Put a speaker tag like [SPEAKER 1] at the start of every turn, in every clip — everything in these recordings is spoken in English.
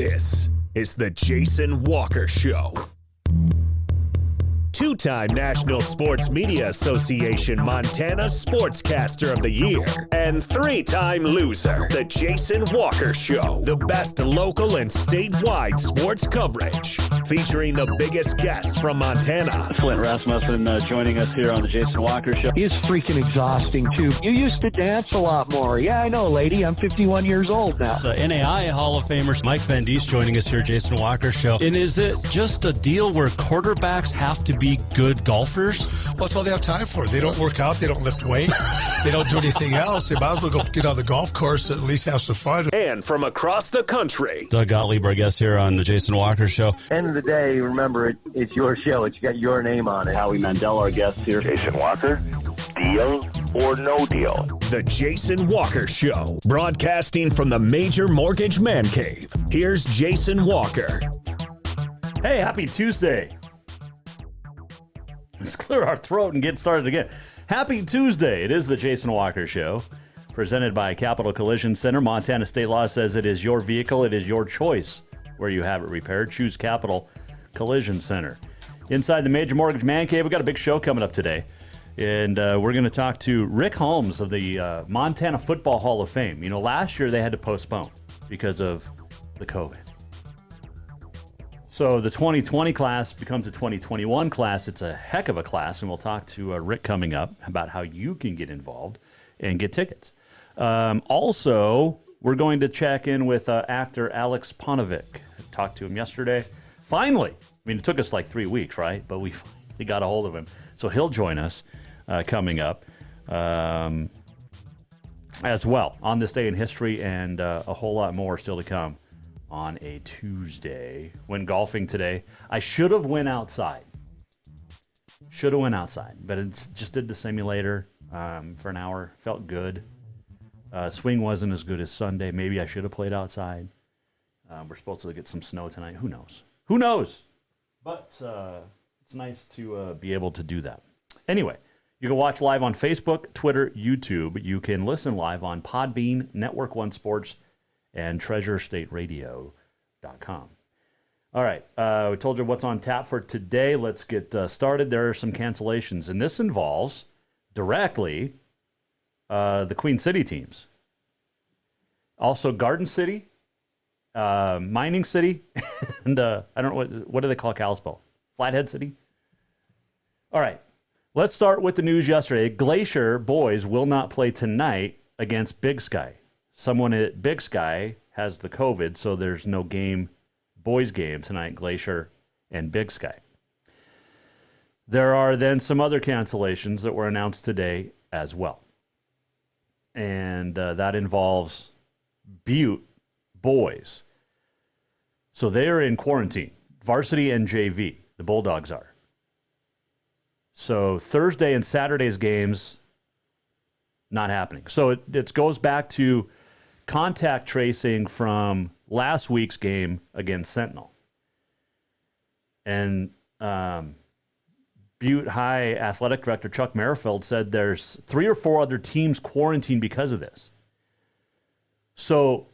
[SPEAKER 1] This is the Jason Walker Show. Two-time National Sports Media Association Montana Sportscaster of the Year and three-time loser, the Jason Walker Show. The best local and statewide sports coverage, featuring the biggest guests from Montana.
[SPEAKER 2] Flint Rasmussen joining us here on the Jason Walker Show.
[SPEAKER 3] He's freaking exhausting, too. You used to dance a lot more. Yeah, I know, lady. I'm 51 years old now.
[SPEAKER 4] The NAI Hall of Famer Mike Van Diest joining us here, Jason Walker Show. And is it just a deal where quarterbacks have to be good golfers?
[SPEAKER 5] Well, that's all they have time for. They don't work out. They don't lift weights. They don't do anything else. They might as well go get on the golf course and at least have some fun.
[SPEAKER 1] And from across the country,
[SPEAKER 4] Doug Gottlieb, our guest here on the Jason Walker Show.
[SPEAKER 6] End of the day, remember, it's your show. It's got your name on it.
[SPEAKER 2] Howie Mandel, our guest here.
[SPEAKER 7] Jason Walker, deal or no deal?
[SPEAKER 1] The Jason Walker Show, broadcasting from the Major Mortgage Man Cave. Here's Jason Walker.
[SPEAKER 8] Hey, happy Tuesday. Let's clear our throat and get started again. Happy Tuesday. It is the Jason Walker Show, presented by Capital Collision Center. Montana state law says it is your vehicle. It is your choice where you have it repaired. Choose Capital Collision Center. Inside the Major Mortgage Man Cave, we've got a big show coming up today. And we're going to talk to Rick Halmes of the Montana Football Hall of Fame. You know, last year they had to postpone because of the COVID. So the 2020 class becomes a 2021 class. It's a heck of a class, and we'll talk to Rick coming up about how you can get involved and get tickets. Also, we're going to check in with actor Alexs Paunovic. I talked to him yesterday. Finally, I mean, it took us like 3 weeks, right? But we finally got a hold of him. So he'll join us coming up as well on this day in history, and a whole lot more still to come on a Tuesday. Went golfing today. I should have went outside. But it's just did the simulator for an hour. Felt good. Swing wasn't as good as Sunday. Maybe I should have played outside. We're supposed to get some snow tonight. Who knows? But it's nice to be able to do that. Anyway, you can watch live on Facebook, Twitter, YouTube. You can listen live on Podbean, Network One Sports, and TreasureStateRadio.com. All right, we told you what's on tap for today. Let's get started. There are some cancellations, and this involves directly the Queen City teams. Also Garden City, Mining City, and I don't know, what do they call Kalispell? Flathead City? All right, let's start with the news yesterday. Glacier boys will not play tonight against Big Sky. Someone at Big Sky has the COVID, so there's no boys game tonight, Glacier and Big Sky. There are then some other cancellations that were announced today as well. And that involves Butte boys. So they are in quarantine, varsity and JV, the Bulldogs are. So Thursday and Saturday's games, not happening. So it goes back to contact tracing from last week's game against Sentinel. And Butte High Athletic Director Chuck Merrifield said there's 3 or 4 other teams quarantined because of this. So,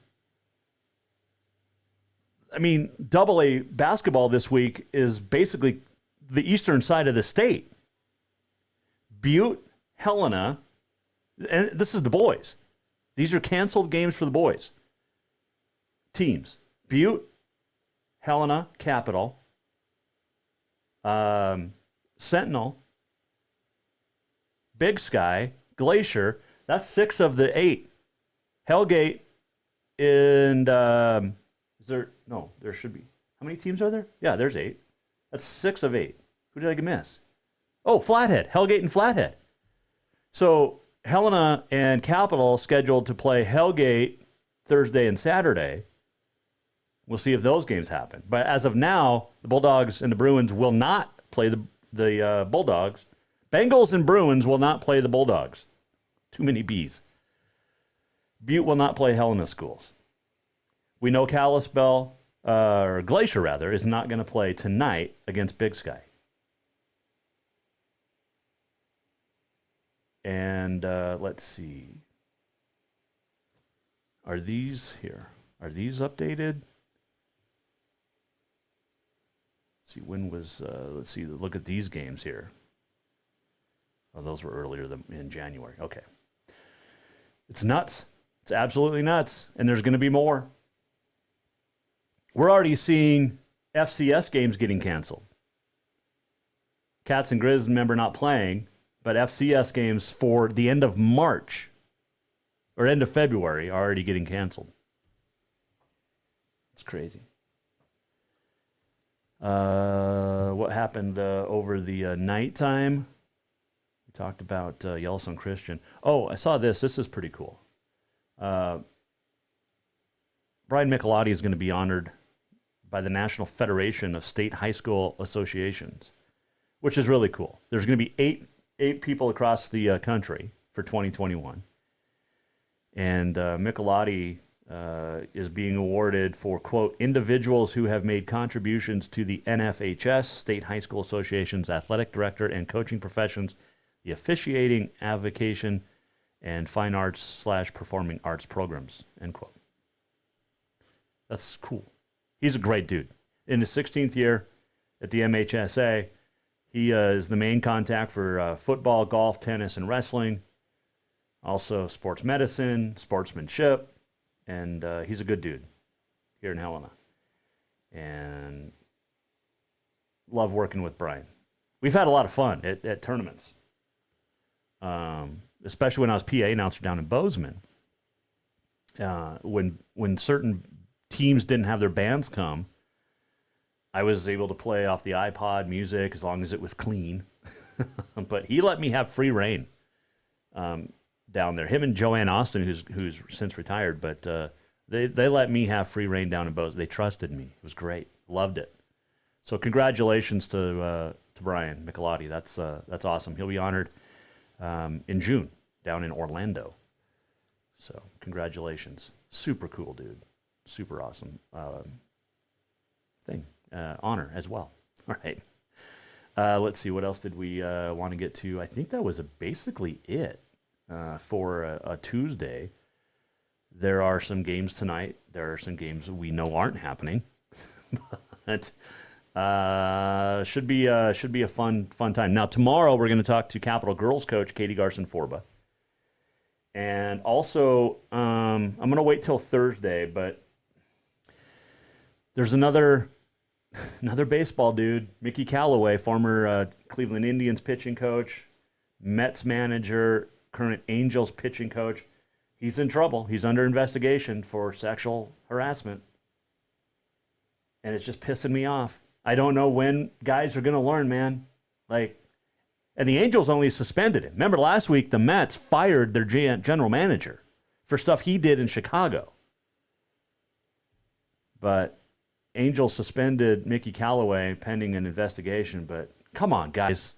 [SPEAKER 8] I mean, AA basketball this week is basically the eastern side of the state. Butte, Helena, and this is the boys. These are canceled games for the boys. Teams. Butte, Helena, Capital, Sentinel, Big Sky, Glacier. That's 6 of the 8. Hellgate and there should be. How many teams are there? Yeah, there's 8. That's 6 of 8. Who did I miss? Oh, Flathead. Hellgate and Flathead. So Helena and Capital scheduled to play Hellgate Thursday and Saturday. We'll see if those games happen. But as of now, the Bulldogs and the Bruins will not play the Bulldogs. Bengals and Bruins will not play the Bulldogs. Too many B's. Butte will not play Helena schools. We know Kalispell, or Glacier rather, is not going to play tonight against Big Sky. And let's see. Are these here? Are these updated? see, when was, let's see, look at these games here. Oh, those were earlier in January. Okay. It's nuts. It's absolutely nuts. And there's going to be more. We're already seeing FCS games getting canceled. Cats and Grizz, remember, not playing, but FCS games for the end of March or end of February are already getting canceled. It's crazy. What happened over the nighttime? We talked about Yellowstone Christian. Oh, I saw this. This is pretty cool. Brian Michelotti is going to be honored by the National Federation of State High School Associations, which is really cool. There's going to be eight people across the country for 2021. And Michelotti is being awarded for, quote, individuals who have made contributions to the NFHS, State High School Association's athletic director and coaching professions, the officiating, avocation, and fine arts / performing arts programs, end quote. That's cool. He's a great dude. In his 16th year at the MHSA, he is the main contact for football, golf, tennis, and wrestling. Also sports medicine, sportsmanship, and he's a good dude here in Helena. And love working with Brian. We've had a lot of fun at tournaments, especially when I was PA announcer down in Bozeman. When certain teams didn't have their bands come, I was able to play off the iPod music as long as it was clean. But he let me have free reign down there. Him and Joanne Austin, who's since retired, but they let me have free reign down in Bozeman. They trusted me. It was great. Loved it. So congratulations to Brian Michelotti. That's awesome. He'll be honored in June down in Orlando. So congratulations. Super cool, dude. Super awesome thing. Honor as well. All right. Let's see. What else did we want to get to? I think that was basically it for a Tuesday. There are some games tonight. There are some games we know aren't happening. But should be a fun time. Now tomorrow we're going to talk to Capital girls coach Katie Garson-Forba. And also I'm going to wait till Thursday, but there's another baseball dude, Mickey Calloway, former Cleveland Indians pitching coach, Mets manager, current Angels pitching coach. He's in trouble. He's under investigation for sexual harassment. And it's just pissing me off. I don't know when guys are going to learn, man. And the Angels only suspended him. Remember last week, the Mets fired their general manager for stuff he did in Chicago. But Angels suspended Mickey Calloway pending an investigation. But come on, guys.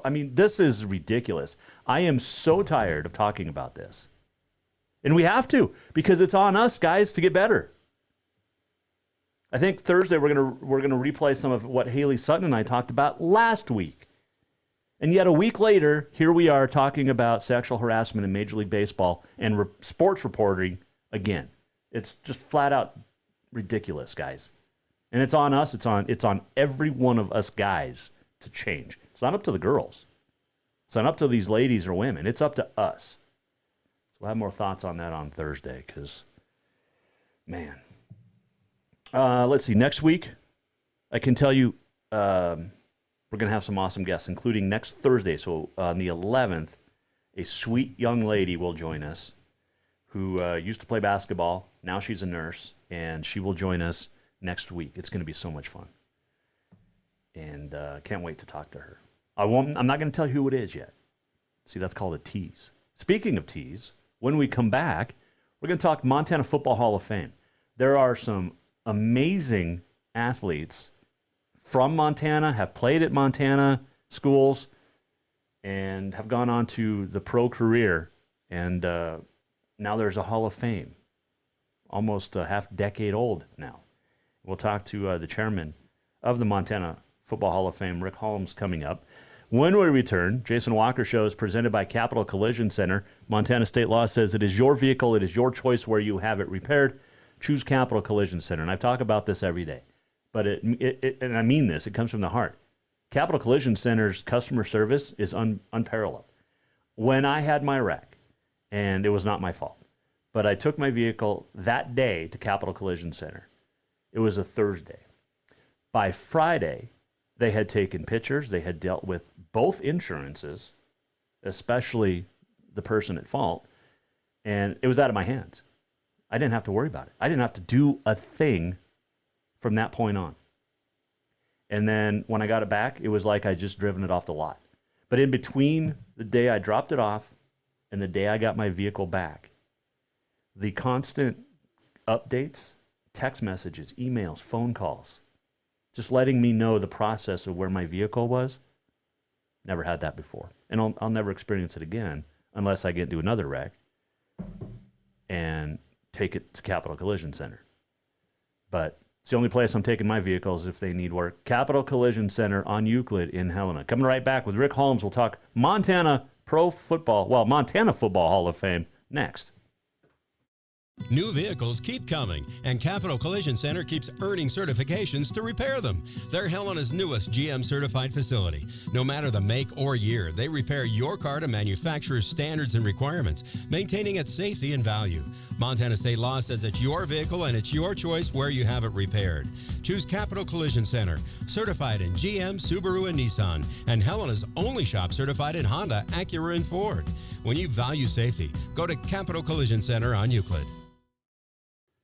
[SPEAKER 8] I mean, this is ridiculous. I am so tired of talking about this. And we have to, because it's on us, guys, to get better. I think Thursday we're gonna replay some of what Haley Sutton and I talked about last week. And yet a week later, here we are talking about sexual harassment in Major League Baseball and sports reporting again. It's just flat out ridiculous, guys. And it's on us. It's on every one of us guys to change. It's not up to the girls. It's not up to these ladies or women. It's up to us. So we'll have more thoughts on that on Thursday because, man. Let's see. Next week, I can tell you we're going to have some awesome guests, including next Thursday. So on the 11th, a sweet young lady will join us who used to play basketball. Now she's a nurse, and she will join us next week. It's going to be so much fun. And can't wait to talk to her. I'm not going to tell you who it is yet. See, that's called a tease. Speaking of tease, when we come back, we're going to talk Montana Football Hall of Fame. There are some amazing athletes from Montana, have played at Montana schools, and have gone on to the pro career. And now there's a Hall of Fame, almost a half decade old now. We'll talk to the chairman of the Montana Football Hall of Fame, Rick Halmes, coming up. When we return, Jason Walker Show is presented by Capital Collision Center. Montana state law says it is your vehicle, it is your choice where you have it repaired. Choose Capital Collision Center. And I've talked about this every day. but and I mean this, it comes from the heart. Capital Collision Center's customer service is unparalleled. When I had my wreck, and it was not my fault, but I took my vehicle that day to Capital Collision Center. It was a Thursday. By Friday, they had taken pictures. They had dealt with both insurances, especially the person at fault, and it was out of my hands. I didn't have to worry about it. I didn't have to do a thing from that point on. And then when I got it back, it was like I just driven it off the lot. But in between the day I dropped it off and the day I got my vehicle back, the constant updates, text messages, emails, phone calls, just letting me know the process of where my vehicle was, never had that before. And I'll never experience it again unless I get into another wreck and take it to Capital Collision Center. But it's the only place I'm taking my vehicles if they need work. Capital Collision Center on Euclid in Helena. Coming right back with Rick Halmes. We'll talk Montana Football Hall of Fame next.
[SPEAKER 9] New vehicles keep coming, and Capital Collision Center keeps earning certifications to repair them. They're Helena's newest GM-certified facility. No matter the make or year, they repair your car to manufacturer's standards and requirements, maintaining its safety and value. Montana state law says it's your vehicle and it's your choice where you have it repaired. Choose Capital Collision Center, certified in GM, Subaru, and Nissan, and Helena's only shop certified in Honda, Acura, and Ford. When you value safety, go to Capital Collision Center on Euclid.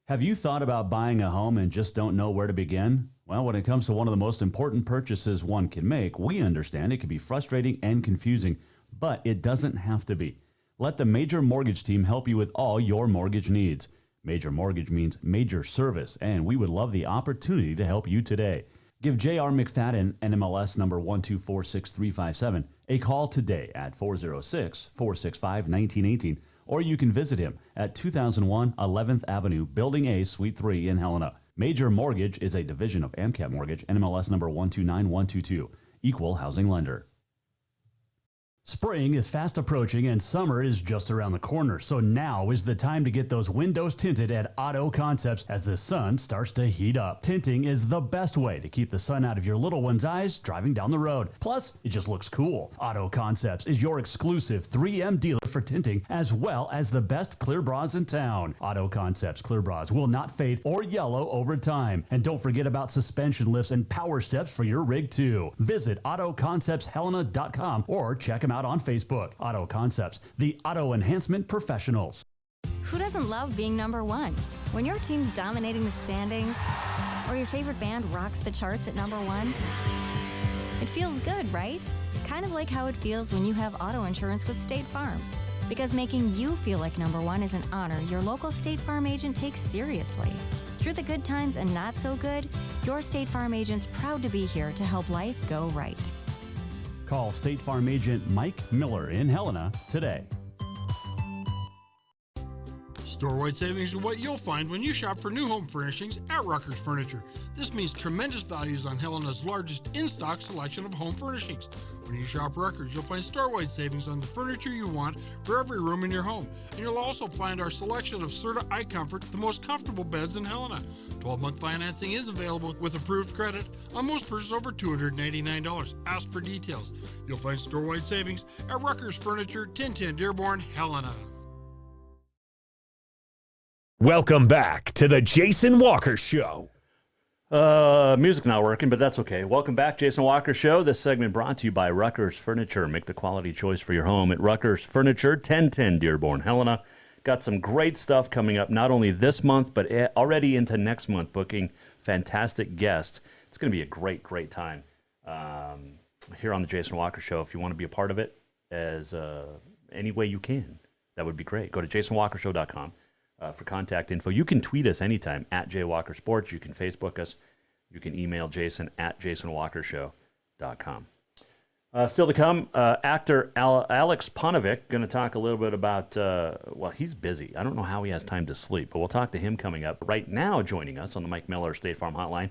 [SPEAKER 10] Have you thought about buying a home and just don't know where to begin? Well, when it comes to one of the most important purchases one can make, we understand it can be frustrating and confusing, but it doesn't have to be. Let the Major Mortgage team help you with all your mortgage needs. Major Mortgage means major service, and we would love the opportunity to help you today. Give J.R. McFadden, NMLS number 1246357, a call today at 406-465-1918. Or you can visit him at 2001 11th Avenue, Building A, Suite 3 in Helena. Major Mortgage is a division of AMCAP Mortgage, NMLS number 129122, equal housing lender. Spring is fast approaching and summer is just around the corner, so now is the time to get those windows tinted at Auto Concepts as the sun starts to heat up. Tinting is the best way to keep the sun out of your little one's eyes driving down the road. Plus, it just looks cool. Auto Concepts is your exclusive 3M dealer for tinting as well as the best clear bras in town. Auto Concepts clear bras will not fade or yellow over time. And don't forget about suspension lifts and power steps for your rig too. Visit AutoConceptsHelena.com or check them out on Facebook. Auto Concepts, the auto enhancement professionals.
[SPEAKER 11] Who doesn't love being number one? When your team's dominating the standings, or your favorite band rocks the charts at number one, it feels good, right? Kind of like how it feels when you have auto insurance with State Farm. Because making you feel like number one is an honor your local State Farm agent takes seriously. Through the good times and not so good, your State Farm agent's proud to be here to help life go right.
[SPEAKER 10] Call State Farm agent Mike Miller in Helena today.
[SPEAKER 12] Store-wide savings are what you'll find when you shop for new home furnishings at Rucker's Furniture. This means tremendous values on Helena's largest in-stock selection of home furnishings. When you shop Rucker's, you'll find store-wide savings on the furniture you want for every room in your home. And you'll also find our selection of Serta iComfort, the most comfortable beds in Helena. 12-month financing is available with approved credit on most purchases over $299. Ask for details. You'll find store-wide savings at Rucker's Furniture, 1010 Dearborn, Helena.
[SPEAKER 1] Welcome back to the Jason Walker Show.
[SPEAKER 8] Music's not working, but that's okay. Welcome back, Jason Walker Show. This segment brought to you by Rucker's Furniture. Make the quality choice for your home at Rucker's Furniture, 1010 Dearborn, Helena. Got some great stuff coming up, not only this month, but already into next month, booking fantastic guests. It's going to be a great, great time here on the Jason Walker Show. If you want to be a part of it as any way you can, that would be great. Go to jasonwalkershow.com. For contact info. You can tweet us anytime at JWalkerSports. You can Facebook us. You can email Jason at jasonwalkershow.com. Still to come, actor Alexs Paunovic, going to talk a little bit about, well, he's busy. I don't know how he has time to sleep, but we'll talk to him coming up. Right now, joining us on the Mike Miller State Farm Hotline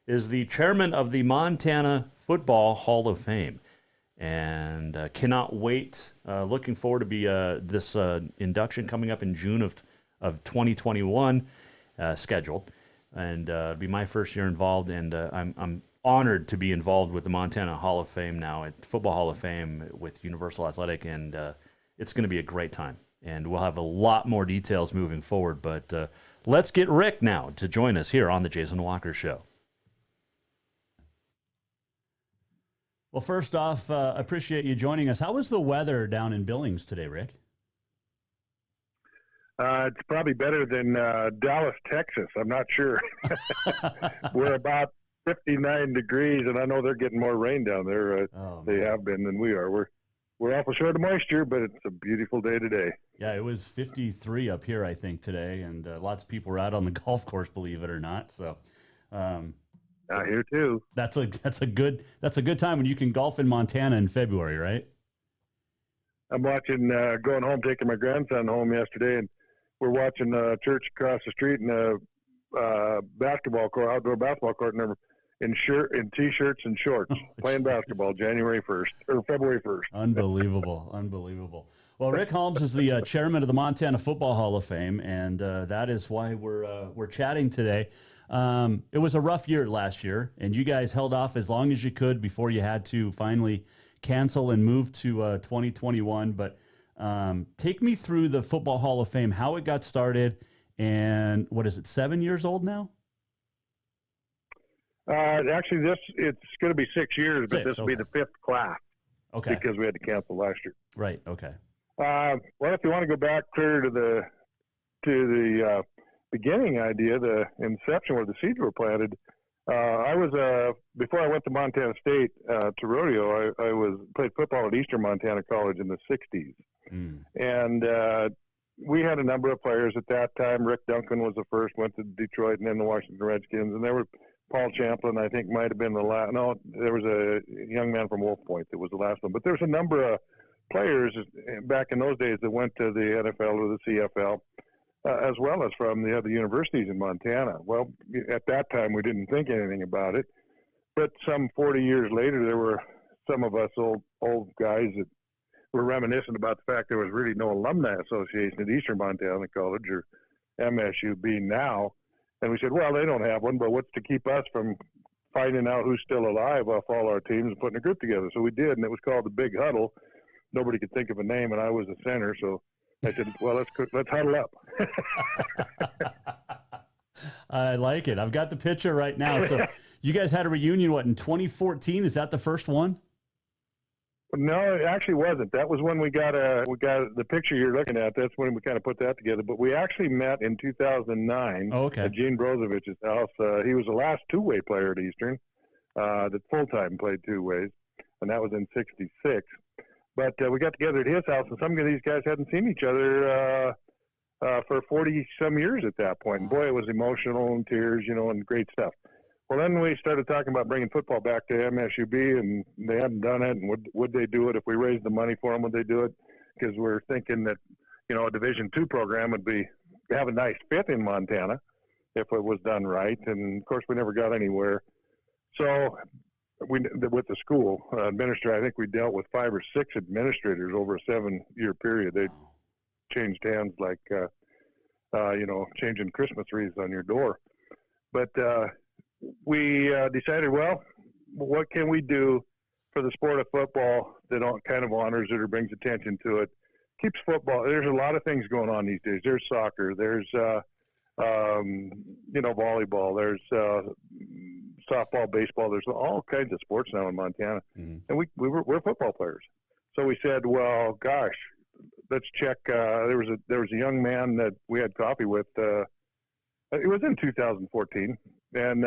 [SPEAKER 8] is the chairman of the Montana Football Hall of Fame. And cannot wait. Looking forward to be this induction coming up in June of 2021 scheduled. and it'll be my first year involved, and I'm honored to be involved with the Montana Hall of Fame now, at Football Hall of Fame with Universal Athletic, and it's going to be a great time. And we'll have a lot more details moving forward, but let's get Rick now to join us here on the Jason Walker Show.
[SPEAKER 10] Well, first off, appreciate you joining us. How was the weather down in Billings today, Rick?
[SPEAKER 13] It's probably better than Dallas, Texas. I'm not sure. We're about 59 degrees, and I know they're getting more rain down there. They have been than we are. We're awful short of moisture, but it's a beautiful day today.
[SPEAKER 10] Yeah, it was 53 up here, I think, today, and lots of people were out on the golf course, believe it or not. So,
[SPEAKER 13] out here too.
[SPEAKER 10] That's a good time when you can golf in Montana in February, right?
[SPEAKER 13] I'm watching, going home, taking my grandson home yesterday, and we're watching church across the street in a basketball court, outdoor basketball court, in t-shirts and shorts, playing basketball January 1st or February 1st.
[SPEAKER 10] Unbelievable. Well, Rick Halmes is the chairman of the Montana Football Hall of Fame, and that is why we're chatting today. It was a rough year last year, and you guys held off as long as you could before you had to finally cancel and move to 2021. But take me through the Football Hall of Fame, how it got started, and what is it, 7 years old now?
[SPEAKER 13] Actually, it's going to be 6 years, but this will be the fifth class.
[SPEAKER 10] Okay.
[SPEAKER 13] Because we had to cancel last year.
[SPEAKER 10] Right. Okay.
[SPEAKER 13] Well, if you want to go back clear to the beginning idea, the inception where the seeds were planted, I was before I went to Montana State to rodeo. I played football at Eastern Montana College in the '60s, and we had a number of players at that time. Rick Duncan was the first, went to Detroit, and then the Washington Redskins, and there were Paul Champlin, I think, might have been the last. No, there was a young man from Wolf Point that was the last one. But there was a number of players back in those days that went to the NFL or the CFL, as well as from the other universities in Montana. Well, at that time, we didn't think anything about it. But some 40 years later, there were some of us old guys that were reminiscent about the fact there was really no alumni association at Eastern Montana College, or MSUB now. And we said, well, they don't have one, but what's to keep us from finding out who's still alive off all our teams and putting a group together? So we did, and it was called the Big Huddle. Nobody could think of a name, and I was the center, so I said, well, let's huddle up.
[SPEAKER 10] I like it. I've got the picture right now. So you guys had a reunion, in 2014? Is that the first one?
[SPEAKER 13] No, it actually wasn't. That was when we got the picture you're looking at. That's when we kind of put that together. But we actually met in 2009 at Gene Brozovic's house. He was the last two-way player at Eastern that full-time played two ways, and that was in '66. But we got together at his house, and some of these guys hadn't seen each other for 40-some years at that point. And boy, it was emotional and tears, and great stuff. Well, then we started talking about bringing football back to MSUB, and they hadn't done it. And would they do it if we raised the money for them? Would they do it? Because we're thinking that, a Division II program would have a nice fit in Montana if it was done right. And of course, we never got anywhere. So with the school administrator, I think we dealt with 5 or 6 administrators over a 7-year period. They changed hands like, changing Christmas wreaths on your door. But we decided, well, what can we do for the sport of football that kind of honors it or brings attention to it, keeps football. There's a lot of things going on these days. There's soccer. There's, volleyball. There's softball, baseball. There's all kinds of sports now in Montana. And we're football players. So we said, well, gosh, let's check. There was a young man that we had coffee with. It was in 2014. And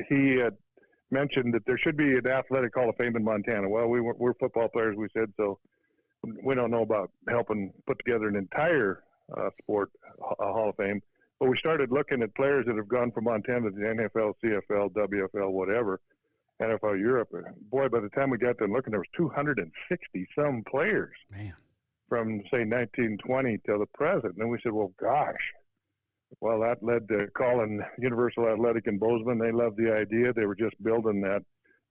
[SPEAKER 13] he had mentioned that there should be an athletic Hall of Fame in Montana. Well, we're football players, we said, so we don't know about helping put together an entire sport Hall of Fame. But we started looking at players that have gone from Montana to the NFL, CFL, WFL, whatever, NFL Europe. Boy, by the time we got there looking, there was 260-some players from, say, 1920 till the present. And then we said, well, gosh. Well, that led to calling Universal Athletic in Bozeman. They loved the idea. They were just building that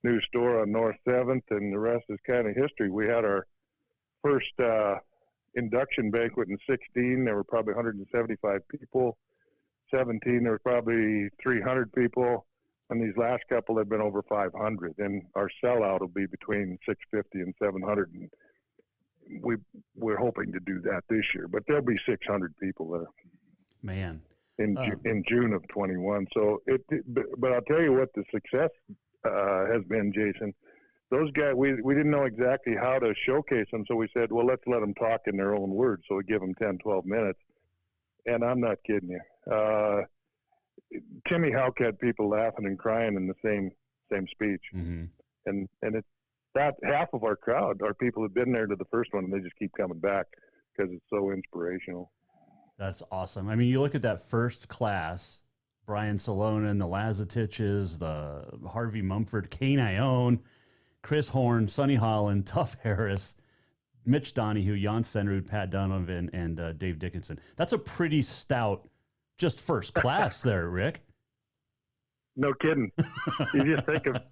[SPEAKER 13] new store on North 7th, and the rest is kind of history. We had our first induction banquet in '16. There were probably 175 people. 17, there were probably 300 people, and these last couple have been over 500. And our sellout will be between 650 and 700. And we're hoping to do that this year, but there'll be 600 people there.
[SPEAKER 8] Man.
[SPEAKER 13] In June of 21. So but I'll tell you what the success has been, Jason. Those guys, we didn't know exactly how to showcase them, so we said, well, let's let them talk in their own words. So we give them 10, 12 minutes. And I'm not kidding you. Timmy Houck had people laughing and crying in the same speech.
[SPEAKER 8] Mm-hmm.
[SPEAKER 13] And it's that half of our crowd are people who've been there to the first one, and they just keep coming back because it's so inspirational.
[SPEAKER 8] That's awesome. I mean, you look at that first class, Brian Salonen, the Lazatiches, the Harvey Mumford, Kane Ione, Chris Horn, Sonny Holland, Tuff Harris, Mitch Donahue, Jan Stenrud, Pat Donovan, and Dave Dickinson. That's a pretty stout, just first class there, Rick.
[SPEAKER 13] No kidding. You just think of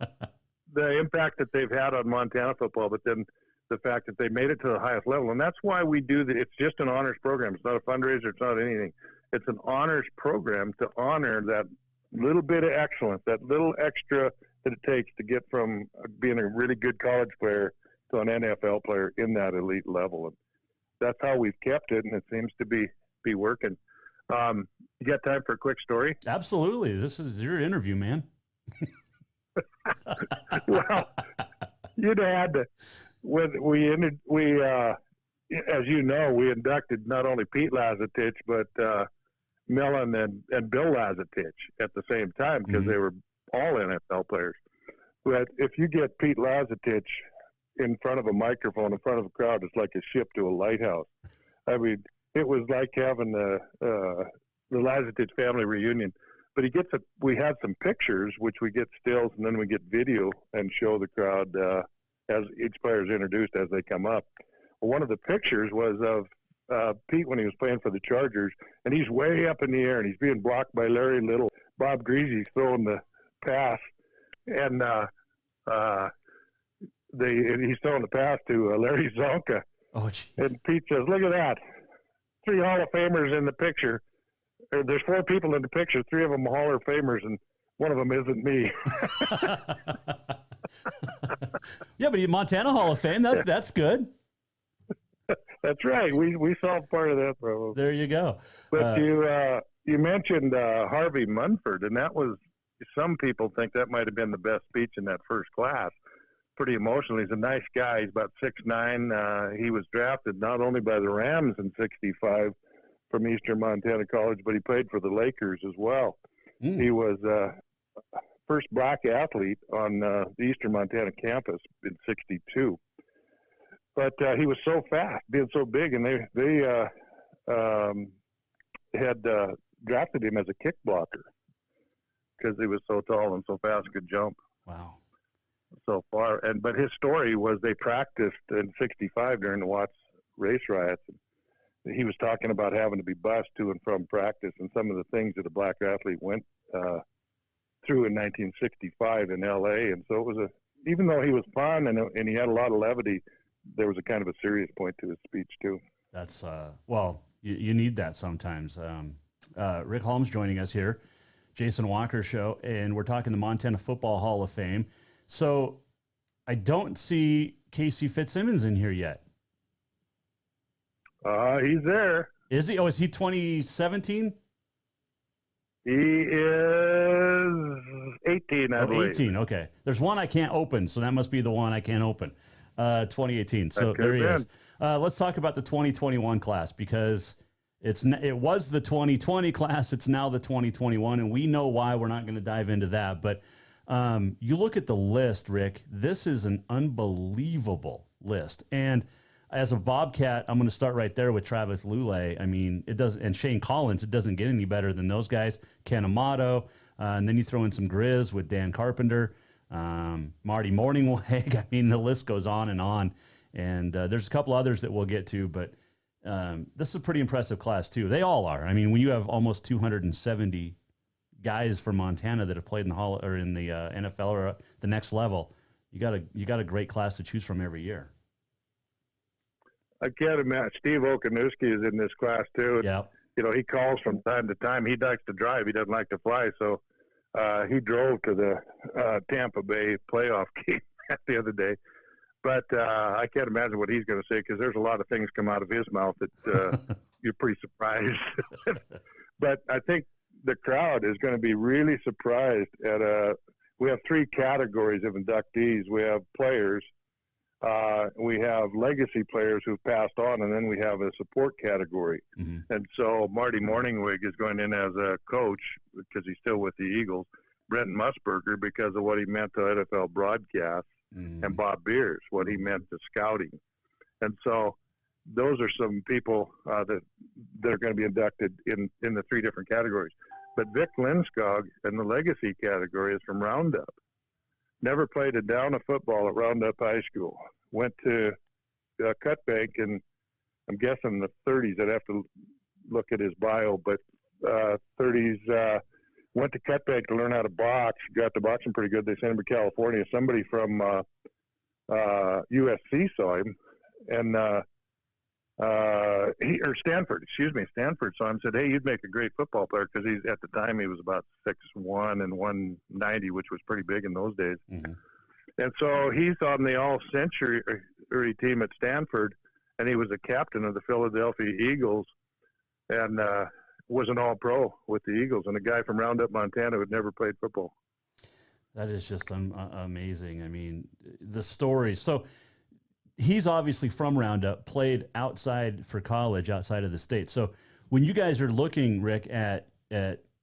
[SPEAKER 13] the impact that they've had on Montana football, but then the fact that they made it to the highest level. And that's why we do it's just an honors program. It's not a fundraiser. It's not anything. It's an honors program to honor that little bit of excellence, that little extra that it takes to get from being a really good college player to an NFL player in that elite level. And that's how we've kept it, and it seems to be working. You got time for a quick story?
[SPEAKER 8] Absolutely. This is your interview, man.
[SPEAKER 13] Well, you'd had to. As you know, we inducted not only Pete Lazatich, but Millen and Bill Lazatich at the same time because they were all NFL players. But if you get Pete Lazatich in front of a microphone, in front of a crowd, it's like a ship to a lighthouse. I mean, it was like having the Lazatich family reunion. But we had some pictures, which we get stills, and then we get video and show the crowd as each player is introduced as they come up. Well, one of the pictures was of Pete when he was playing for the Chargers, and he's way up in the air, and he's being blocked by Larry Little. Bob Greasy's throwing the pass, and he's throwing the pass to Larry Zonka.
[SPEAKER 8] Oh, geez.
[SPEAKER 13] And Pete says, look at that. 3 Hall of Famers in the picture. There's 4 people in the picture. 3 of them Hall of Famers, and one of them isn't me.
[SPEAKER 8] Yeah, but Montana Hall of Fame, that's good.
[SPEAKER 13] That's right. We solved part of that problem.
[SPEAKER 8] There you go.
[SPEAKER 13] But you mentioned Harvey Munford, and that was, some people think that might have been the best speech in that first class. Pretty emotional. He's a nice guy. He's about 6'9". He was drafted not only by the Rams in '65 from Eastern Montana College, but he played for the Lakers as well. He was first black athlete on the Eastern Montana campus in '62. But he was so fast, being so big, and they had drafted him as a kick blocker because he was so tall and so fast, could jump.
[SPEAKER 8] Wow.
[SPEAKER 13] So far. But his story was they practiced in '65 during the Watts race riots. He was talking about having to be bused to and from practice and some of the things that a black athlete went through in 1965 in L.A. And so it was even though he was fun and he had a lot of levity, there was a kind of a serious point to his speech too.
[SPEAKER 8] That's well, you need that sometimes. Rick Halmes joining us here, Jason Walker Show, and we're talking the Montana Football Hall of Fame. So I don't see Casey Fitzsimmons in here yet.
[SPEAKER 13] He's there.
[SPEAKER 8] Is he? Oh, is he 2017?
[SPEAKER 13] He is 18, I believe.
[SPEAKER 8] 18, okay. There's one I can't open, so that must be the one I can't open. 2018. So there he is. Let's talk about the 2021 class because it was the 2020 class. It's now the 2021, and we know why. We're not going to dive into that. But you look at the list, Rick. This is an unbelievable list. And as a Bobcat, I'm going to start right there with Travis Lulay. I mean, it doesn't, and Shane Collins, it doesn't get any better than those guys. Ken Amato, and then you throw in some Grizz with Dan Carpenter, Marty Morningweg. I mean, the list goes on. And there's a couple others that we'll get to, but this is a pretty impressive class too. They all are. I mean, when you have almost 270 guys from Montana that have played in the Hall or in the NFL or the next level, you got a great class to choose from every year.
[SPEAKER 13] I can't imagine. Steve Okanowski is in this class too.
[SPEAKER 8] Yeah.
[SPEAKER 13] he calls from time to time. He likes to drive. He doesn't like to fly. So he drove to the Tampa Bay playoff game the other day. But I can't imagine what he's going to say, because there's a lot of things come out of his mouth that you're pretty surprised. But I think the crowd is going to be really surprised at we have 3 categories of inductees. We have players, we have legacy players who've passed on, and then we have a support category. Mm-hmm. And so Marty Morningwig is going in as a coach because he's still with the Eagles. Brent Musburger because of what he meant to NFL broadcast, and Bob Beers, what he meant to scouting. And so those are some people that are going to be inducted in the 3 different categories. But Vic Lindskog in the legacy category is from Roundup. Never played a down of football at Roundup High School. Went to Cut Bank in, I'm guessing, the 30s. I'd have to look at his bio, but 30s. Went to Cut Bank to learn how to box. Got to boxing pretty good. They sent him to California. Somebody from USC saw him, and Stanford saw him and said, "Hey, you'd make a great football player," because at the time he was about 6'1" and 190, which was pretty big in those days. Mm-hmm. And so he's on the all-century team at Stanford, and he was a captain of the Philadelphia Eagles, and was an all-pro with the Eagles, and a guy from Roundup, Montana, who had never played football.
[SPEAKER 8] That is just amazing. I mean, the stories. So he's obviously from Roundup, played outside for college, outside of the state. So when you guys are looking, Rick, at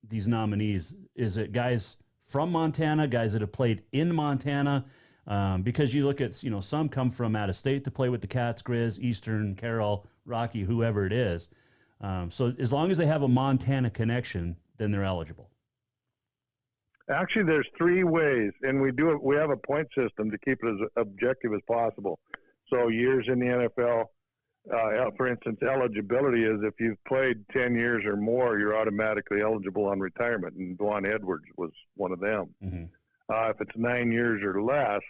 [SPEAKER 8] these nominees, is it guys from Montana, guys that have played in Montana? Because you look at, some come from out of state to play with the Cats, Grizz, Eastern, Carroll, Rocky, whoever it is. So as long as they have a Montana connection, then they're eligible.
[SPEAKER 13] Actually, there's 3 ways, and we have a point system to keep it as objective as possible. So years in the NFL, for instance, eligibility is if you've played 10 years or more, you're automatically eligible on retirement, and Dwan Edwards was one of them. Mm-hmm. If it's 9 years or less,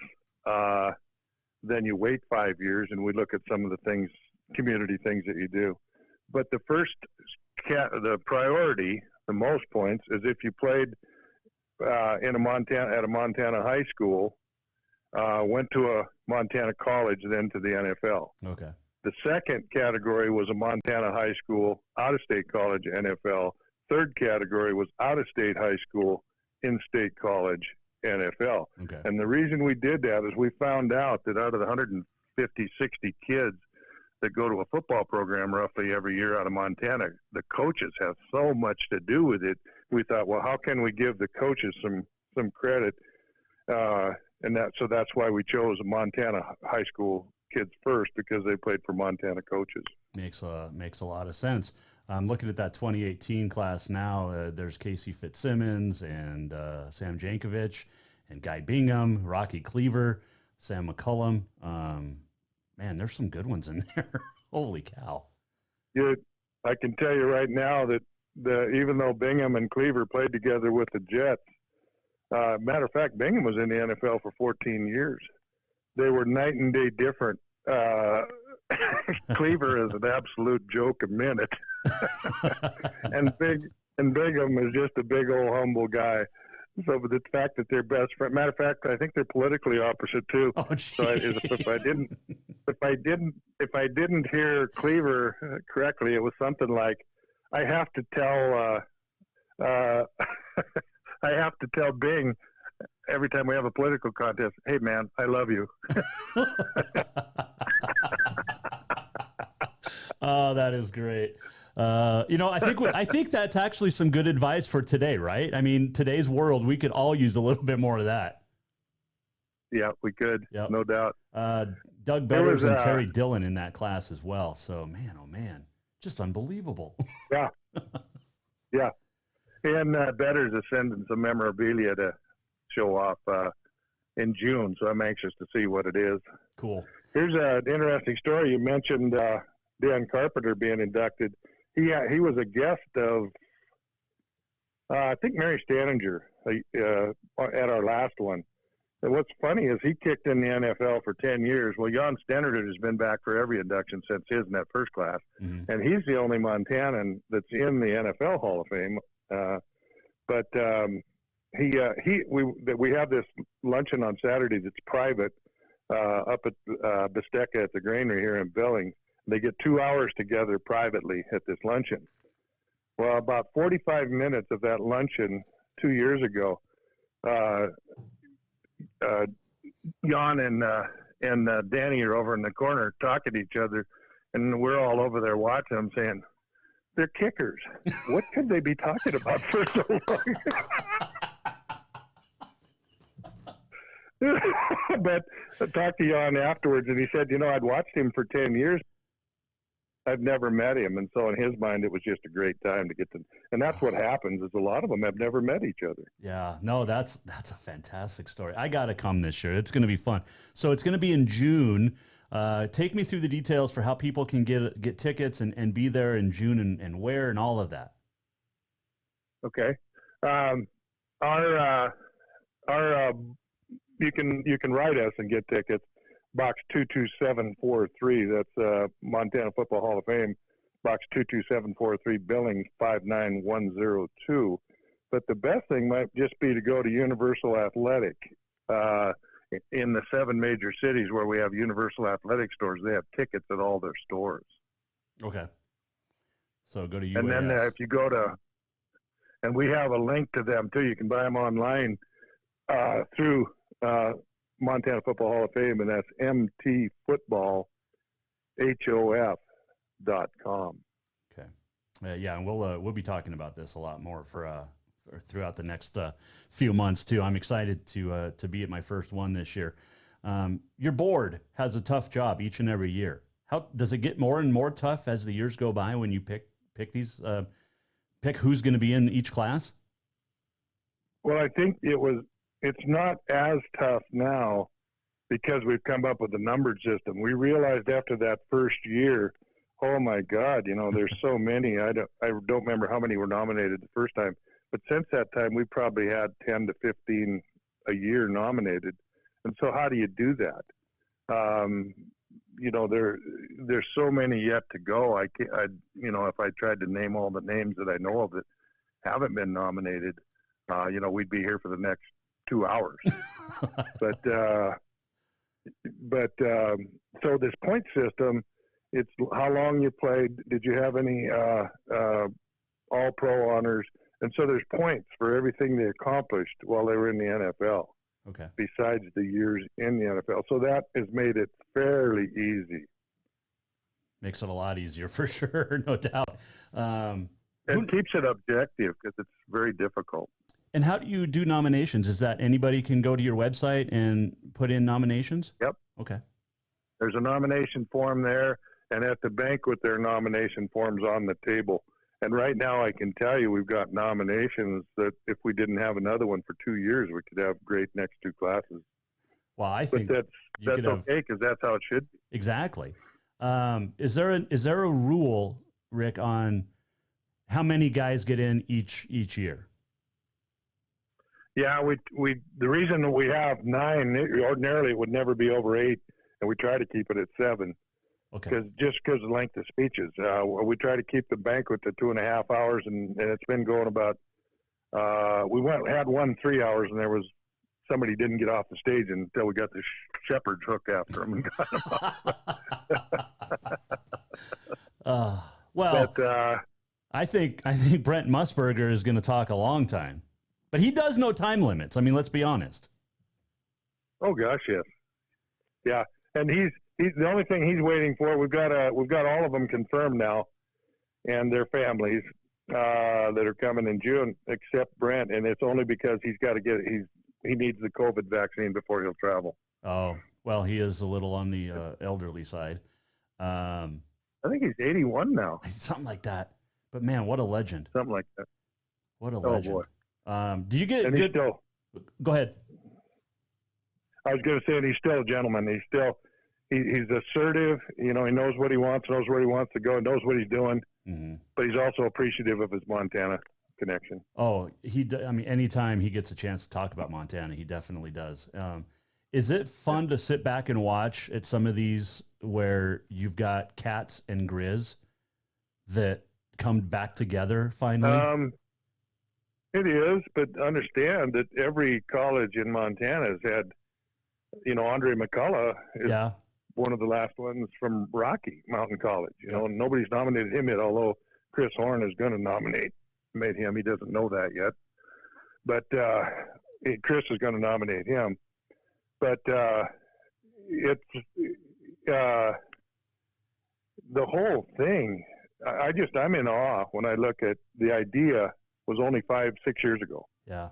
[SPEAKER 13] then you wait 5 years, and we look at some of the things, community things that you do. But the first, the priority, the most points, is if you played at a Montana high school, went to a Montana college, then to the NFL.
[SPEAKER 8] Okay.
[SPEAKER 13] The second category was a Montana high school, out-of-state college, NFL. Third category was out-of-state high school, in-state college, NFL.
[SPEAKER 8] Okay.
[SPEAKER 13] And the reason we did that is we found out that out of the 150, 60 kids that go to a football program roughly every year out of Montana, the coaches have so much to do with it. We thought, well, how can we give the coaches some credit? So that's why we chose Montana high school kids first, because they played for Montana coaches.
[SPEAKER 8] Makes a lot of sense. I'm looking at that 2018 class now. There's Casey Fitzsimmons and Sam Jankovic and Guy Bingham, Rocky Cleaver, Sam McCullum. Man, there's some good ones in there. Holy cow.
[SPEAKER 13] I can tell you right now that even though Bingham and Cleaver played together with the Jets, matter of fact, Bingham was in the NFL for 14 years. They were night and day different. Cleaver is an absolute joke a minute. and Bingham is just a big old humble guy. So the fact that they're best friends, matter of fact, I think they're politically opposite too.
[SPEAKER 8] Oh,
[SPEAKER 13] so if I didn't hear Cleaver correctly, it was something like, I have to tell Bing every time we have a political contest, "Hey man, I love you."
[SPEAKER 8] Oh, that is great. I think that's actually some good advice for today, right? I mean, today's world, we could all use a little bit more of that.
[SPEAKER 13] Yeah, we could.
[SPEAKER 8] Yep.
[SPEAKER 13] No doubt.
[SPEAKER 8] Doug Betters and Terry Dillon in that class as well. So, man, oh man, just unbelievable.
[SPEAKER 13] Yeah. Yeah. And Betters is sending some memorabilia to show off in June, so I'm anxious to see what it is.
[SPEAKER 8] Cool.
[SPEAKER 13] Here's an interesting story. You mentioned Dan Carpenter being inducted. He was a guest of, I think, Mary Staninger at our last one. And what's funny is he kicked in the NFL for 10 years. Well, Jan Stenard has been back for every induction since his in that first class.
[SPEAKER 8] Mm-hmm.
[SPEAKER 13] And he's the only Montanan that's in the NFL Hall of Fame. We have this luncheon on Saturday that's private up at Bistecca at the Granary here in Billings. They get 2 hours together privately at this luncheon. Well, about 45 minutes of that luncheon 2 years ago, Jan and Danny are over in the corner talking to each other, and we're all over there watching them saying, they're kickers. What could they be talking about for so long? But I talked to Jan afterwards, and he said, I'd watched him for 10 years. I've never met him. And so in his mind, it was just a great time to get to, and that's what happens is a lot of them have never met each other.
[SPEAKER 8] Yeah, no, that's a fantastic story. I got to come this year. It's going to be fun. So it's going to be in June. Take me through the details for how people can get tickets and be there in June and where and all of that.
[SPEAKER 13] Okay. You can write us and get tickets. Box 22743. That's Montana Football Hall of Fame. Box 22743, Billings 59102. But the best thing might just be to go to Universal Athletic in the 7 major cities where we have Universal Athletic stores. They have tickets at all their stores.
[SPEAKER 8] Okay. So go to UAS.
[SPEAKER 13] And then if you go to, and we have a link to them too. You can buy them online through Montana Football Hall of Fame, and that's mtfootballhof.com.
[SPEAKER 8] Okay. Yeah, and we'll be talking about this a lot more for throughout the next few months too. I'm excited to be at my first one this year. Your board has a tough job each and every year. How does it get more and more tough as the years go by when you pick these pick who's going to be in each class?
[SPEAKER 13] Well, I think it's not as tough now because we've come up with a numbered system. We realized after that first year, oh my God, there's so many. I don't remember how many were nominated the first time, but since that time, we probably had 10 to 15 a year nominated. And so how do you do that? There's so many yet to go. If I tried to name all the names that I know of that haven't been nominated, we'd be here for the next 2 hours. So this point system, it's how long you played. Did you have any all pro honors? And so there's points for everything they accomplished while they were in the NFL.
[SPEAKER 8] Okay.
[SPEAKER 13] Besides the years in the NFL. So that has made it fairly easy.
[SPEAKER 8] Makes it a lot easier for sure, no doubt.
[SPEAKER 13] It keeps it objective because it's very difficult.
[SPEAKER 8] And how do you do nominations? Is that anybody can go to your website and put in nominations?
[SPEAKER 13] Yep.
[SPEAKER 8] Okay.
[SPEAKER 13] There's a nomination form there, and at the banquet, there are nomination forms on the table. And right now, I can tell you we've got nominations that if we didn't have another one for 2 years, we could have great next 2 classes.
[SPEAKER 8] Well, I think
[SPEAKER 13] that's okay because that's how it should be.
[SPEAKER 8] Exactly. Is there a rule, Rick, on how many guys get in each year?
[SPEAKER 13] Yeah, we the reason that we have 9, ordinarily it would never be over 8, and we try to keep it at 7.
[SPEAKER 8] Okay.
[SPEAKER 13] Because of the length of speeches, we try to keep the banquet to 2.5 hours, and it's been going about. We had one 3 hours, and there was somebody didn't get off the stage until we got the shepherd's hook after him and got him off.
[SPEAKER 8] Well, I think Brent Musburger is going to talk a long time, but he does know time limits. I mean, let's be honest.
[SPEAKER 13] Oh gosh, yes, yeah, and he's the only thing he's waiting for. We've got all of them confirmed now, and their families that are coming in June, except Brent, and it's only because he's got to get it. He needs the COVID vaccine before he'll travel.
[SPEAKER 8] Oh, well, he is a little on the elderly side.
[SPEAKER 13] I think he's 81 now.
[SPEAKER 8] Something like that. But man, what a legend.
[SPEAKER 13] Something like that.
[SPEAKER 8] What a legend.
[SPEAKER 13] Oh boy.
[SPEAKER 8] Do you get good? Go ahead.
[SPEAKER 13] I was going to say, and he's still a gentleman. He's assertive. He knows what he wants, knows where he wants to go, knows what he's doing.
[SPEAKER 8] Mm-hmm.
[SPEAKER 13] But he's also appreciative of his Montana connection.
[SPEAKER 8] Oh, I mean, anytime he gets a chance to talk about Montana, he definitely does. Is it fun to sit back and watch at some of these where you've got Cats and Grizz that come back together finally?
[SPEAKER 13] It is, but understand that every college in Montana has had, Andre McCullough is one of the last ones from Rocky Mountain College. Nobody's nominated him yet, although Chris Horn is going to nominate him. He doesn't know that yet, but Chris is going to nominate him. But it's the whole thing. I'm in awe when I look at the idea was only 5-6 years ago.
[SPEAKER 8] Yeah.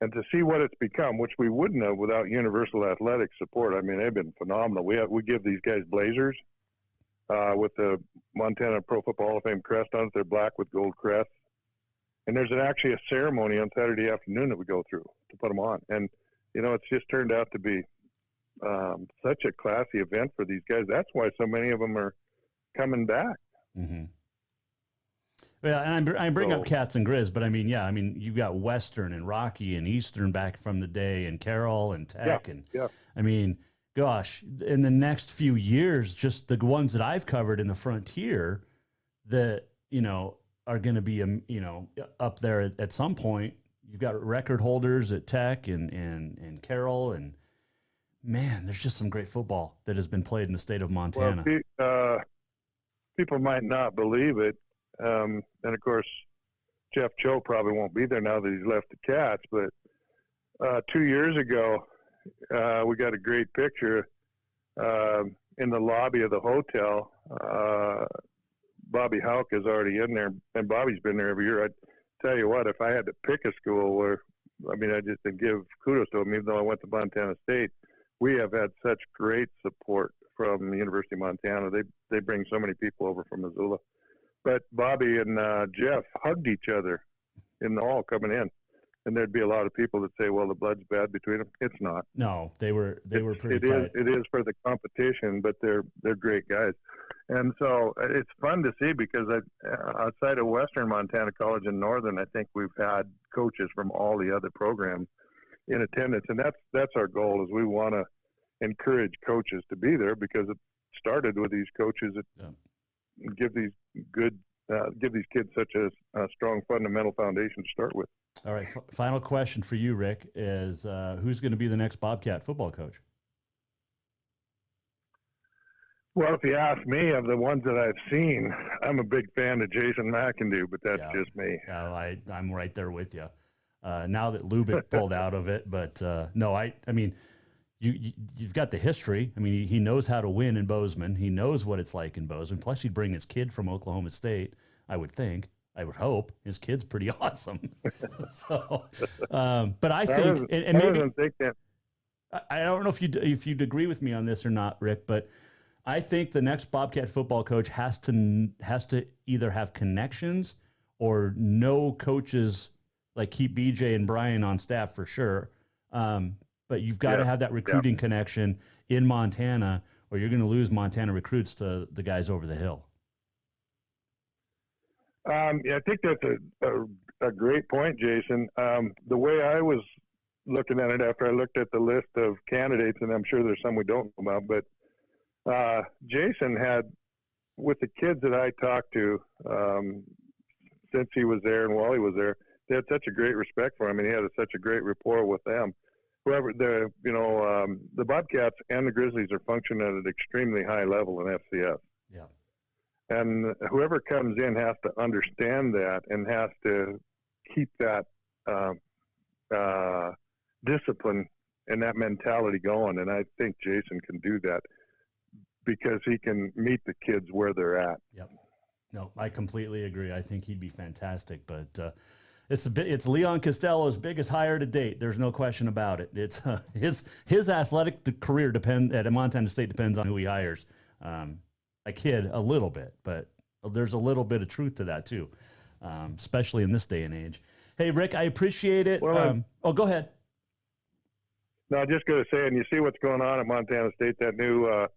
[SPEAKER 13] And to see what it's become, which we wouldn't have without Universal Athletic support. I mean, they've been phenomenal. We give these guys blazers with the Montana Pro Football Hall of Fame crest on it. They're black with gold crests. And there's actually a ceremony on Saturday afternoon that we go through to put them on. And, it's just turned out to be such a classy event for these guys. That's why so many of them are coming back.
[SPEAKER 8] Mm-hmm. Yeah, and I bring up Cats and Grizz, but you've got Western and Rocky and Eastern back from the day, and Carroll and Tech, gosh, in the next few years, just the ones that I've covered in the Frontier that are going to be up there at some point. You've got record holders at Tech and Carroll, and man, there's just some great football that has been played in the state of Montana.
[SPEAKER 13] Well, people might not believe it. And of course, Jeff Cho probably won't be there now that he's left the Cats. But 2 years ago, we got a great picture in the lobby of the hotel. Bobby Houck is already in there, and Bobby's been there every year. I tell you what, if I had to pick a school I just to give kudos to them, even though I went to Montana State, we have had such great support from the University of Montana. They bring so many people over from Missoula. But Bobby and Jeff hugged each other in the hall coming in, and there'd be a lot of people that say, "Well, the blood's bad between them." It's not.
[SPEAKER 8] No, they were pretty tight.
[SPEAKER 13] It is for the competition, but they're great guys, and so it's fun to see because outside of Western Montana College and Northern, I think we've had coaches from all the other programs in attendance, and that's our goal. Is we want to encourage coaches to be there because it started with these coaches that give these kids such a strong fundamental foundation to start with.
[SPEAKER 8] All right. Final question for you, Rick, is who's going to be the next Bobcat football coach?
[SPEAKER 13] Well, if you ask me, of the ones that I've seen, I'm a big fan of Jason McIndoe, but that's just me.
[SPEAKER 8] Yeah, I'm right there with you. Now that Lubick pulled out of it, but you've got the history. I mean, he knows how to win in Bozeman. He knows what it's like in Bozeman. Plus, he'd bring his kid from Oklahoma State, I would think. I would hope. His kid's pretty awesome. So, but I think, and maybe I don't know if you'd agree with me on this or not, Rick, but I think the next Bobcat football coach has to either have connections or know coaches, like keep BJ and Brian on staff for sure. But you've got to have that recruiting connection in Montana, or you're going to lose Montana recruits to the guys over the hill.
[SPEAKER 13] I think that's a great point, Jason. The way I was looking at it after I looked at the list of candidates, and I'm sure there's some we don't know about, but Jason had, with the kids that I talked to since he was there and while he was there, they had such a great respect for him, and he had such a great rapport with them. Whoever the Bobcats and the Grizzlies are functioning at an extremely high level in FCS.
[SPEAKER 8] Yeah.
[SPEAKER 13] And whoever comes in has to understand that and has to keep that discipline and that mentality going. And I think Jason can do that because he can meet the kids where they're at.
[SPEAKER 8] Yep. No, I completely agree. I think he'd be fantastic, but it's Leon Costello's biggest hire to date. There's no question about it. It's his athletic career at Montana State depends on who he hires. I kid a little bit, but there's a little bit of truth to that too, especially in this day and age. Hey, Rick, I appreciate it.
[SPEAKER 13] Well,
[SPEAKER 8] go ahead.
[SPEAKER 13] No, I'm just going to say, and you see what's going on at Montana State, that new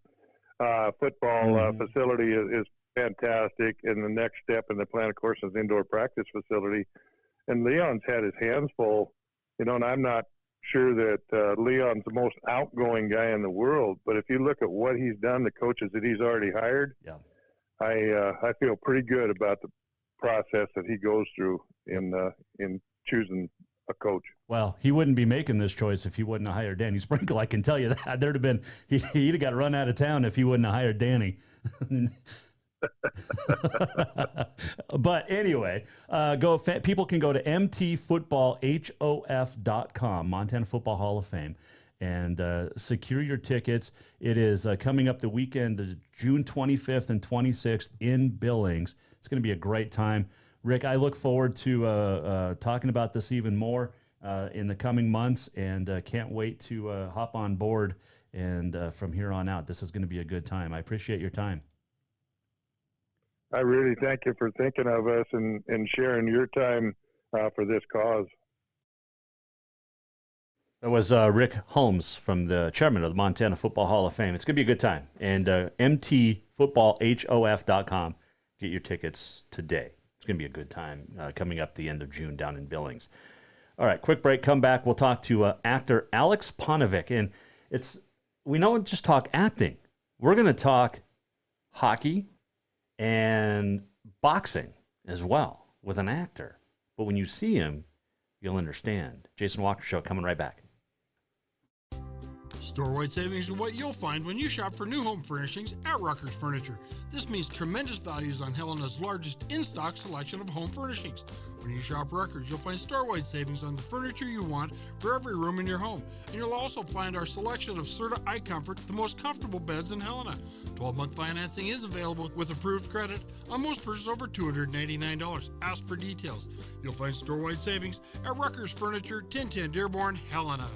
[SPEAKER 13] football facility is fantastic. And the next step in the plan, of course, is indoor practice facility. and Leon's had his hands full, and I'm not sure that Leon's the most outgoing guy in the world, but if you look at what he's done, the coaches that he's already hired, I feel pretty good about the process that he goes through in choosing a coach.
[SPEAKER 8] Well, he wouldn't be making this choice if he wouldn't have hired Danny Sprinkle. I can tell you that. There'd have been he'd have got run out of town if he wouldn't have hired Danny. But anyway, people can go to mtfootballhof.com, Montana Football Hall of Fame, and secure your tickets. It is coming up the weekend, June 25th and 26th in Billings. It's going to be a great time. Rick, I look forward to talking about this even more in the coming months, and can't wait to hop on board. And from here on out, this is going to be a good time. I appreciate your time.
[SPEAKER 13] I really thank you for thinking of us and sharing your time for this cause.
[SPEAKER 8] That was Rick Halmes, from the chairman of the Montana Football Hall of Fame. It's going to be a good time. And mtfootballhof.com. Get your tickets today. It's going to be a good time coming up the end of June down in Billings. All right, quick break. Come back. We'll talk to actor Alexs Paunovic. And we don't just talk acting. We're going to talk hockey and boxing as well with an actor. But when you see him, you'll understand. Jason Walker Show coming right back.
[SPEAKER 12] Store-wide savings are what you'll find when you shop for new home furnishings at Rucker's Furniture. This means tremendous values on Helena's largest in-stock selection of home furnishings. When you shop Rucker's, you'll find store-wide savings on the furniture you want for every room in your home. And you'll also find our selection of Serta iComfort, the most comfortable beds in Helena. 12-month financing is available with approved credit on most purchases over $299. Ask for details. You'll find store-wide savings at Rucker's Furniture, 1010 Dearborn, Helena.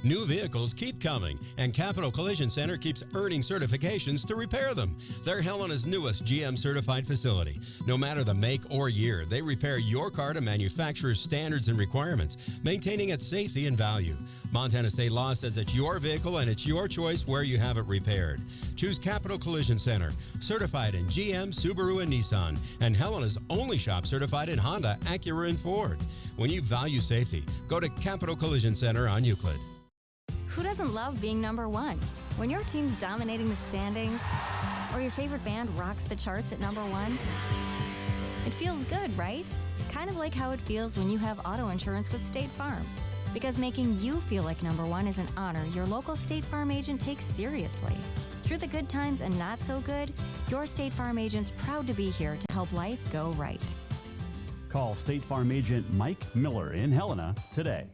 [SPEAKER 9] New vehicles keep coming, and Capital Collision Center keeps earning certifications to repair them. They're Helena's newest GM-certified facility. No matter the make or year, they repair your car to manufacturer's standards and requirements, maintaining its safety and value. Montana state law says it's your vehicle and it's your choice where you have it repaired. Choose Capital Collision Center, certified in GM, Subaru, and Nissan, and Helena's only shop certified in Honda, Acura, and Ford. When you value safety, go to Capital Collision Center on Euclid.
[SPEAKER 11] Who doesn't love being number one? When your team's dominating the standings, or your favorite band rocks the charts at number one, it feels good, right? Kind of like how it feels when you have auto insurance with State Farm. Because making you feel like number one is an honor your local State Farm agent takes seriously. Through the good times and not so good, your State Farm agent's proud to be here to help life go right.
[SPEAKER 10] Call State Farm agent Mike Miller in Helena today.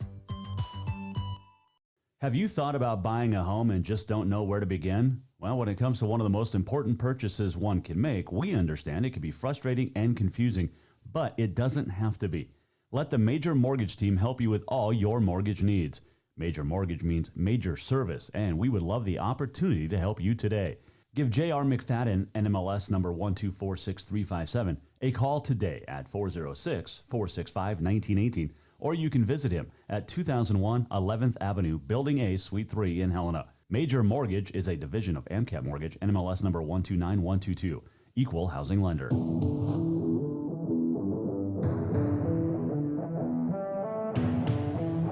[SPEAKER 10] Have you thought about buying a home and just don't know where to begin? Well, when it comes to one of the most important purchases one can make, we understand it can be frustrating and confusing, but it doesn't have to be. Let the Major Mortgage team help you with all your mortgage needs. Major Mortgage means major service, and we would love the opportunity to help you today. Give J.R. McFadden, NMLS number 1246357, a call today at 406-465-1918. Or you can visit him at 2001 11th Avenue, Building A, Suite 3 in Helena. Major Mortgage is a division of AMCAP Mortgage, NMLS number 129122, equal housing lender.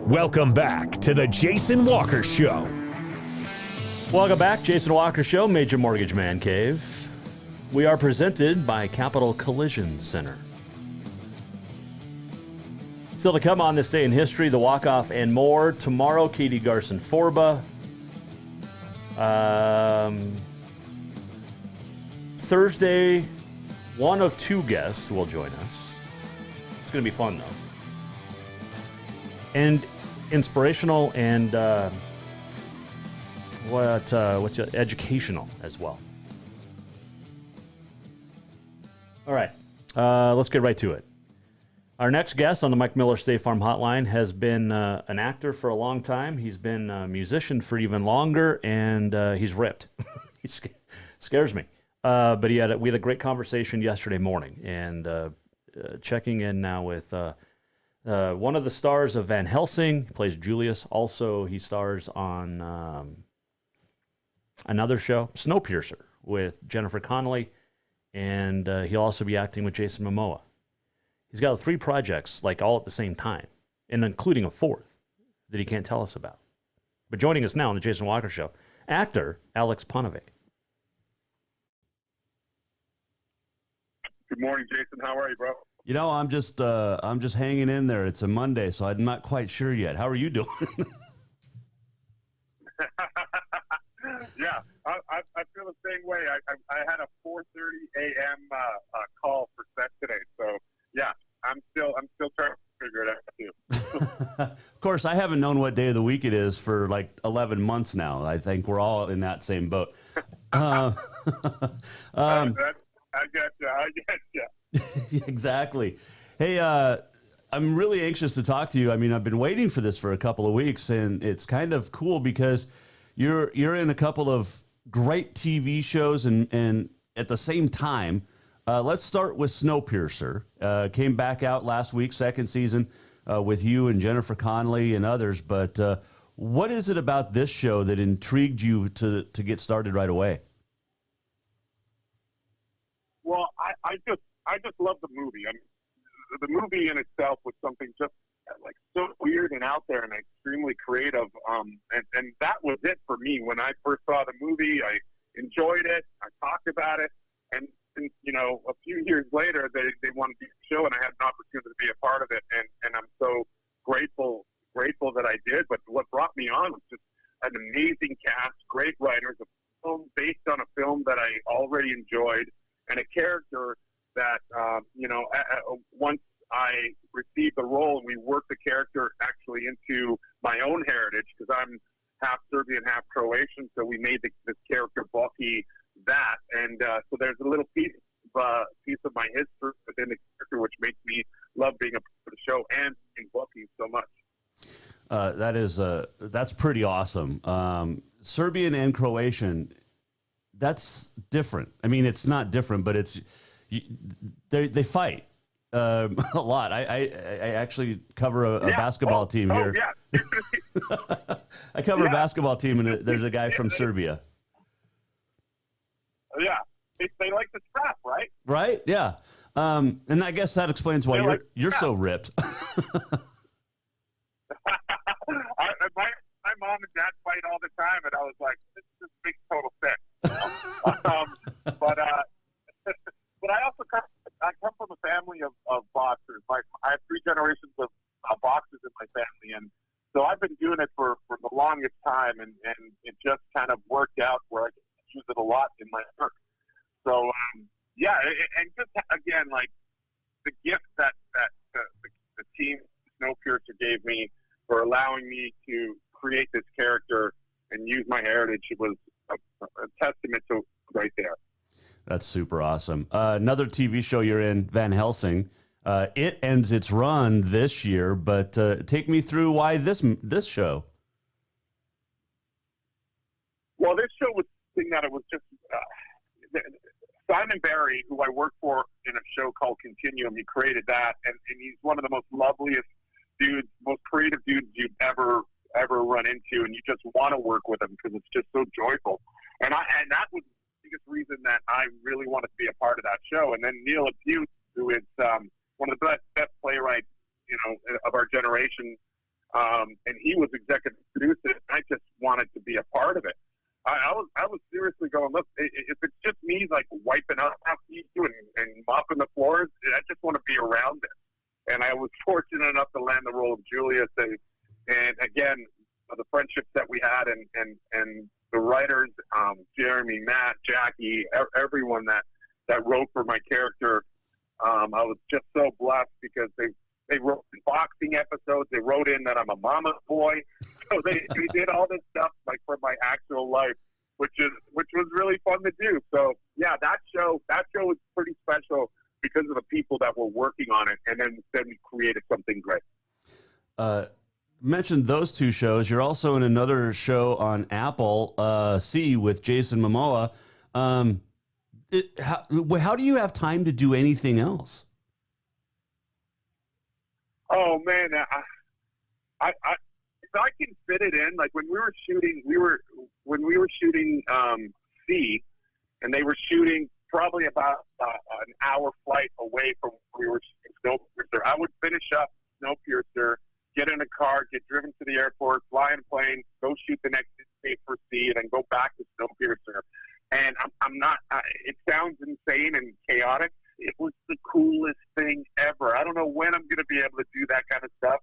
[SPEAKER 1] Welcome back to the Jason Walker Show.
[SPEAKER 8] Welcome back, Jason Walker Show, Major Mortgage Man Cave. We are presented by Capital Collision Center. Still to come on this day in history, the walk-off and more. Tomorrow, Katie Garson-Forba. Thursday, one of two guests will join us. It's going to be fun, though. And inspirational and educational as well. All right, let's get right to it. Our next guest on the Mike Miller State Farm Hotline has been an actor for a long time. He's been a musician for even longer, and he's ripped. He scares me. But we had a great conversation yesterday morning, and checking in now with one of the stars of Van Helsing. He plays Julius. Also, he stars on another show, Snowpiercer, with Jennifer Connelly, and he'll also be acting with Jason Momoa. He's got 3 projects, like, all at the same time, and including a 4th that he can't tell us about. But joining us now on the Jason Walker Show, actor Alexs Paunovic.
[SPEAKER 14] Good morning, Jason. How are you, bro?
[SPEAKER 10] You know, I'm just hanging in there. It's a Monday, so I'm not quite sure yet. How are you doing?
[SPEAKER 14] Yeah, I feel the same way. I had a 4:30 a.m. Call for set today, so yeah, I'm still trying to figure it out too.
[SPEAKER 10] Of course, I haven't known what day of the week it is for like 11 months now. I think we're all in that same boat.
[SPEAKER 14] I get you.
[SPEAKER 10] Exactly. Hey, I'm really anxious to talk to you. I mean, I've been waiting for this for a couple of weeks, and it's kind of cool because you're in a couple of great TV shows and at the same time. Let's start with Snowpiercer. Came back out last week, second season, with you and Jennifer Connelly and others. But what is it about this show that intrigued you to get started right away?
[SPEAKER 14] Well, I just love the movie. I mean, the movie in itself was something just like so weird and out there and extremely creative. And that was it for me. When I first saw the movie, I enjoyed it. I talked about it. And you know, a few years later, they wanted to do the show, and I had an opportunity to be a part of it. And I'm so grateful that I did. But what brought me on was just an amazing cast, great writers, a film based on a film that I already enjoyed, and a character that, once I received the role and we worked the character actually into my own heritage, because I'm half Serbian, half Croatian, so we made this character Bucky that. And so there's a little piece of my history within the character, which makes me love being a part of the show and in Bucky so much.
[SPEAKER 10] That's pretty awesome. Serbian and Croatian, that's different. I mean, it's not different, but they fight a lot. I actually cover a basketball team here.
[SPEAKER 14] Yeah.
[SPEAKER 10] I cover a basketball team, and there's a guy from Serbia.
[SPEAKER 14] Yeah, they like the scrap, right?
[SPEAKER 10] Right? Yeah. And I guess that explains why you're so ripped.
[SPEAKER 14] My mom and dad fight all the time, and I was like, this makes total sense. But I also come from a family of boxers. I have 3 generations of boxers in my family, and so I've been doing it for the longest time, and it just kind of worked out where I can use it a lot in my work. So and just again, like the gift that the team Snowpiercer gave me for allowing me to create this character and use my heritage, it was a testament to right there.
[SPEAKER 10] That's super awesome. Another TV show you're in, Van Helsing. It ends its run this year, but take me through why this show.
[SPEAKER 14] Well, this show was something that it was just Simon Barry, who I work for in a show called Continuum. He created that, and he's one of the most loveliest dudes, most creative dudes you've ever run into, and you just want to work with him because it's just so joyful. And that was the biggest reason that I really wanted to be a part of that show. And then Neil Abuse, who is one of the best playwrights, of our generation, and he was executive producer. I just wanted to be a part of it. I was seriously going, look, if it's just me like wiping up after you and mopping the floors, I just want to be around it. And I was fortunate enough to land the role of Julius, and again, the friendships that we had, and the writers, Jeremy, Matt, Jackie, everyone that wrote for my character. I was just so blessed because they wrote in boxing episodes. They wrote in that I'm a mama's boy. So they did all this stuff like from my actual life, which was really fun to do. So yeah, that show was pretty special because of the people that were working on it, and then we created something great.
[SPEAKER 10] Mentioned those 2 shows. You're also in another show on Apple, C, with Jason Momoa. How do you have time to do anything else?
[SPEAKER 14] Oh man, I can fit it in. Like when we were shooting C, and they were shooting probably about an hour flight away from where we were shooting Snowpiercer. I would finish up Snowpiercer, get in a car, get driven to the airport, fly in a plane, go shoot the next day for C, and then go back to Snowpiercer. And I'm not, it sounds insane and chaotic. It was the coolest thing ever. I don't know when I'm going to be able to do that kind of stuff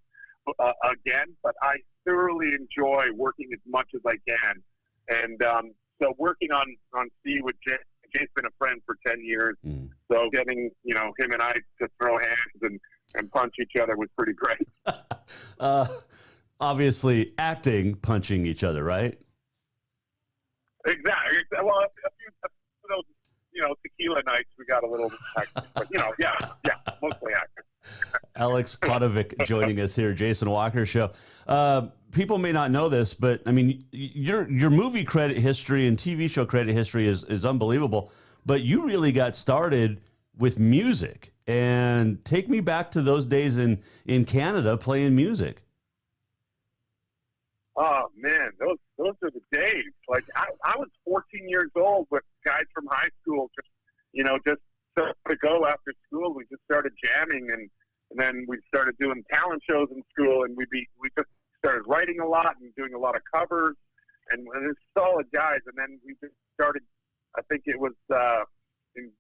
[SPEAKER 14] again, but I thoroughly enjoy working as much as I can. And so working on C with Jay's been a friend for 10 years. So getting, him and I to throw hands and punch each other was pretty great.
[SPEAKER 8] Obviously, acting, punching each other, right?
[SPEAKER 14] Exactly. Well, a few of those, tequila nights, we got a little acting. But, yeah, mostly acting.
[SPEAKER 8] Alexs Paunovic joining us here, Jason Walker Show. People may not know this, but I mean, your movie credit history and TV show credit history is unbelievable. But you really got started with music, and take me back to those days in Canada playing music.
[SPEAKER 14] Oh man, those are the days. Like I was 14 years old with guys from high school, just to go after school. We just started jamming, and then we started doing talent shows in school, and we just started writing a lot and doing a lot of covers, and it's solid guys. And then we just started. I think it was in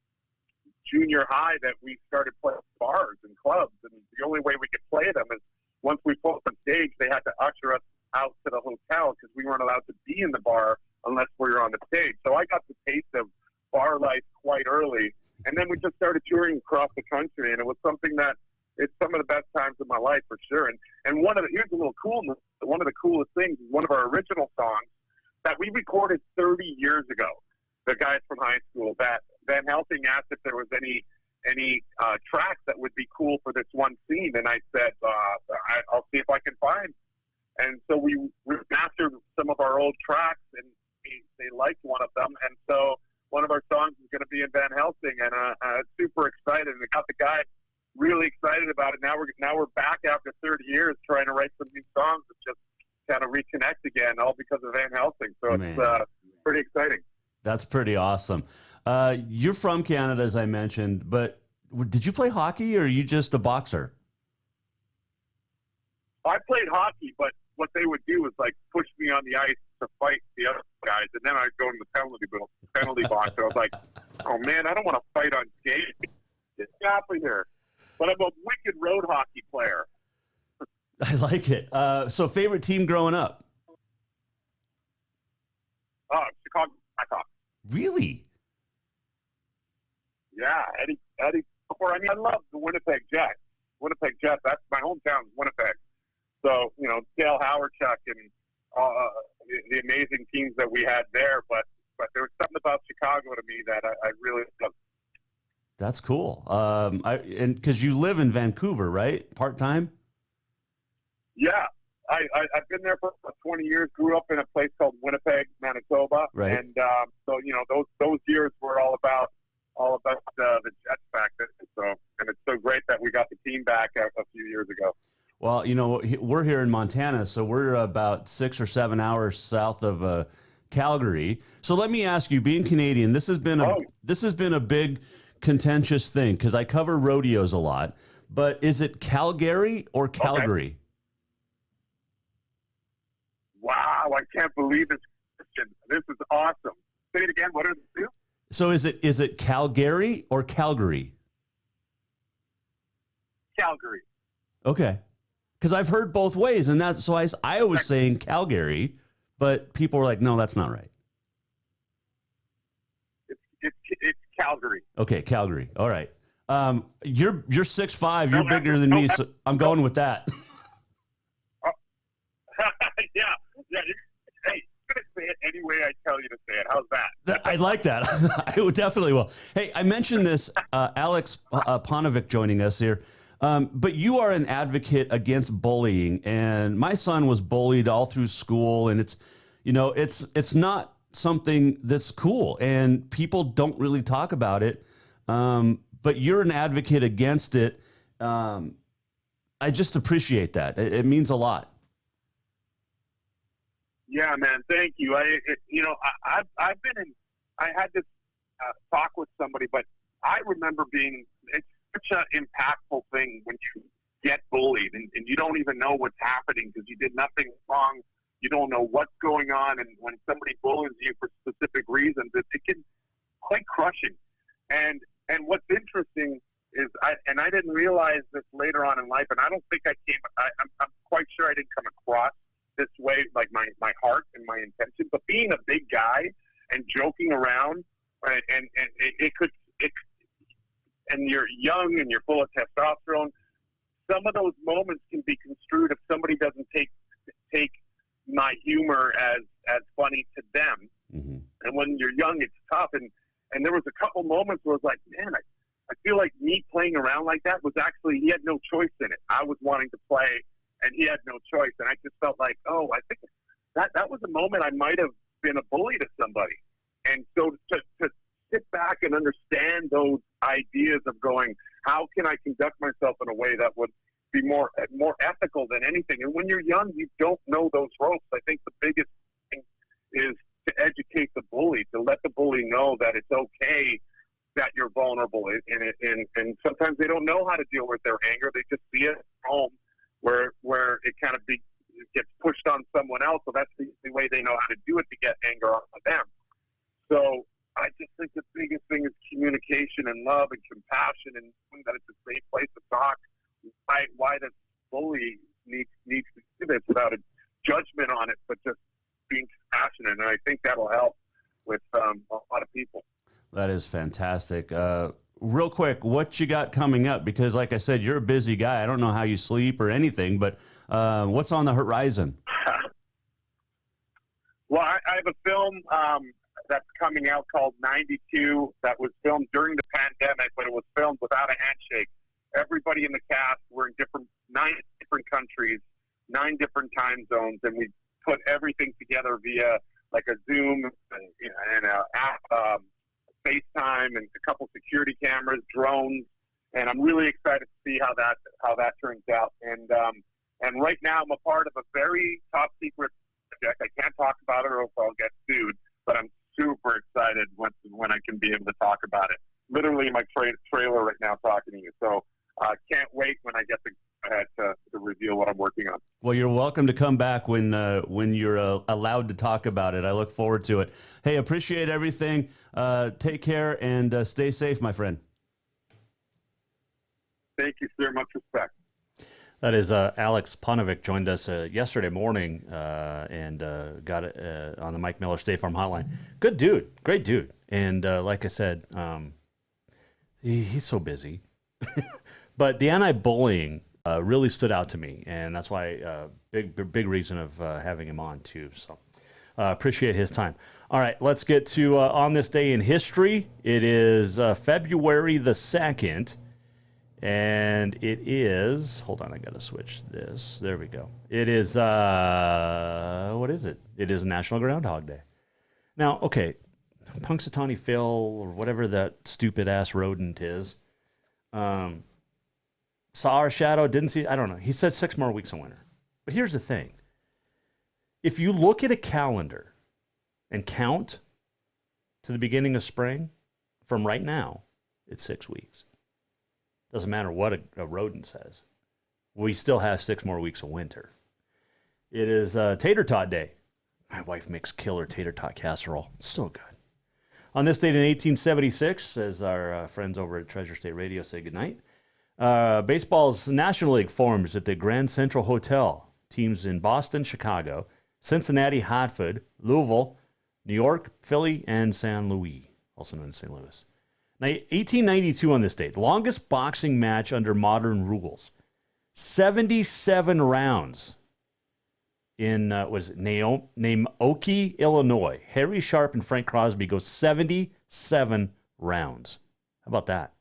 [SPEAKER 14] junior high that we started playing bars and clubs, and the only way we could play them is once we put on stage, they had to usher us out to the hotel because we weren't allowed to be in the bar unless we were on the stage. So I got the taste of bar life quite early, and then we just started touring across the country, and it was something that it's some of the best times of my life for sure. And here's a little coolness. One of the coolest things is one of our original songs that we recorded 30 years ago. The guys from high school, that Van Helsing asked if there was any tracks that would be cool for this one scene, and I said I'll see if I can find. And so we mastered some of our old tracks, and they liked one of them. And so one of our songs is going to be in Van Helsing, and I'm super excited. And it got the guy really excited about it. Now we're back after 30 years trying to write some new songs and just kind of reconnect again, all because of Van Helsing. So it's pretty exciting.
[SPEAKER 8] That's pretty awesome. You're from Canada, as I mentioned, but did you play hockey, or are you just a boxer?
[SPEAKER 14] I played hockey, but what they would do is like push me on the ice to fight the other guys, and then I'd go in the penalty box. So I was like, oh man, I don't want to fight on skate. Get me off of here. But I'm a wicked road hockey player.
[SPEAKER 8] I like it. So favorite team growing up?
[SPEAKER 14] Chicago Blackhawks.
[SPEAKER 8] Really?
[SPEAKER 14] Yeah, Eddie. I love the Winnipeg Jets. Winnipeg Jets. That's my hometown, Winnipeg. So Dale Hawerchuk and the amazing teams that we had there. But there was something about Chicago to me that I really loved.
[SPEAKER 8] That's cool. And because you live in Vancouver, right? Part time.
[SPEAKER 14] Yeah, I've been there for 20 years. Grew up in a place called Winnipeg, Manitoba,
[SPEAKER 8] right.
[SPEAKER 14] And so those years were all about the Jets back then. So, and it's so great that we got the team back a few years ago.
[SPEAKER 8] Well, we're here in Montana, so we're about 6 or 7 hours south of Calgary. So let me ask you, being Canadian, this has been a big contentious thing because I cover rodeos a lot. But is it Calgary or Calgary?
[SPEAKER 14] Okay. Wow, I can't believe this question. This is awesome. Say it again. What does it do?
[SPEAKER 8] So is it Calgary or Calgary?
[SPEAKER 14] Calgary.
[SPEAKER 8] Okay. Because I've heard both ways, and that's so I was saying Calgary, but people were like, no, that's not right.
[SPEAKER 14] It's Calgary.
[SPEAKER 8] Okay, Calgary. All right. You're 6'5", you're bigger than me, so I'm going with that.
[SPEAKER 14] Yeah. Hey, you're going to say it any way I tell you to say it. How's that?
[SPEAKER 8] I like that. I would definitely will. Hey, I mentioned this, Alexs Paunovic joining us here. But you are an advocate against bullying, and my son was bullied all through school, and it's not something that's cool, and people don't really talk about it. But you're an advocate against it. I just appreciate that. It means a lot.
[SPEAKER 14] Yeah, man. Thank you. I had this talk with somebody. But I remember it's such an impactful thing when you get bullied and you don't even know what's happening because you did nothing wrong. You don't know what's going on. And when somebody bullies you for specific reasons, it can be quite crushing. And what's interesting is, I didn't realize this later on in life, and I don't think I'm quite sure I didn't come across this way, like my heart and my intention. But being a big guy and joking around, right, and and you're young and you're full of testosterone, some of those moments can be construed if somebody doesn't take my humor as funny to them.
[SPEAKER 8] Mm-hmm.
[SPEAKER 14] And when you're young, it's tough. And there was a couple moments where I was like, man, I feel like me playing around like that was actually, he had no choice in it. I was wanting to play, and he had no choice. And I just felt like, oh, I think that was a moment I might have been a bully to somebody. And so to sit back and understand those ideas of going, how can I conduct myself in a way that would be more ethical than anything? And when you're young, you don't know those ropes. I think the biggest thing is to educate the bully, to let the bully know that it's okay that you're vulnerable. And sometimes they don't know how to deal with their anger. They just see it at home where it kind of gets pushed on someone else. So that's the way they know how to do it, to get anger off of them. So I just think the biggest thing is communication and love and compassion, and that it's a safe place to talk. Why the bully needs to do this without a judgment on it, but just being compassionate. And I think that'll help with a lot of people.
[SPEAKER 10] That is fantastic. Real quick, what you got coming up? Because like I said, you're a busy guy. I don't know how you sleep or anything, but what's on the horizon?
[SPEAKER 14] Well, I have a film that's coming out called 92 that was filmed during the pandemic, but it was filmed without a handshake. Everybody in the cast were in 9 different countries, 9 different time zones, and we put everything together via like a Zoom and a app, FaceTime, and a couple security cameras, drones, and I'm really excited to see how that turns out. And right now I'm a part of a very top secret project. I can't talk about it or else I'll get sued, but I'm super excited when I can be able to talk about it. Literally in my trailer right now talking to you. So I can't wait when I get to reveal what I'm working on.
[SPEAKER 10] Well, you're welcome to come back when you're allowed to talk about it. I look forward to it. Hey, appreciate everything. Take care and stay safe, my friend.
[SPEAKER 14] Thank you, sir. Much respect.
[SPEAKER 8] That is Alexs Paunovic joined us yesterday morning and got it on the Mike Miller State Farm Hotline. Good dude, great dude. And like I said, he's so busy. But the anti-bullying really stood out to me, and that's why big reason of having him on too. So appreciate his time. All right, let's get to on this day in history. It is February the 2nd. And it is, hold on, I got to switch this. There we go. It is, what is it? It is National Groundhog Day. Now, okay, Punxsutawney Phil, or whatever that stupid-ass rodent is, saw our shadow, didn't see, I don't know. He said 6 more weeks of winter. But here's the thing. If you look at a calendar and count to the beginning of spring, from right now, it's 6 weeks. Doesn't matter what a rodent says. We still have 6 more weeks of winter. It is Tater Tot Day. My wife makes killer tater tot casserole. So good. On this date in 1876, as our friends over at Treasure State Radio say goodnight, baseball's National League forms at the Grand Central Hotel. Teams in Boston, Chicago, Cincinnati, Hartford, Louisville, New York, Philly, and San Luis, also known as St. Louis. Now, 1892 on this date, longest boxing match under modern rules. 77 rounds in, Naoki, Illinois. Harry Sharp and Frank Crosby go 77 rounds. How about that?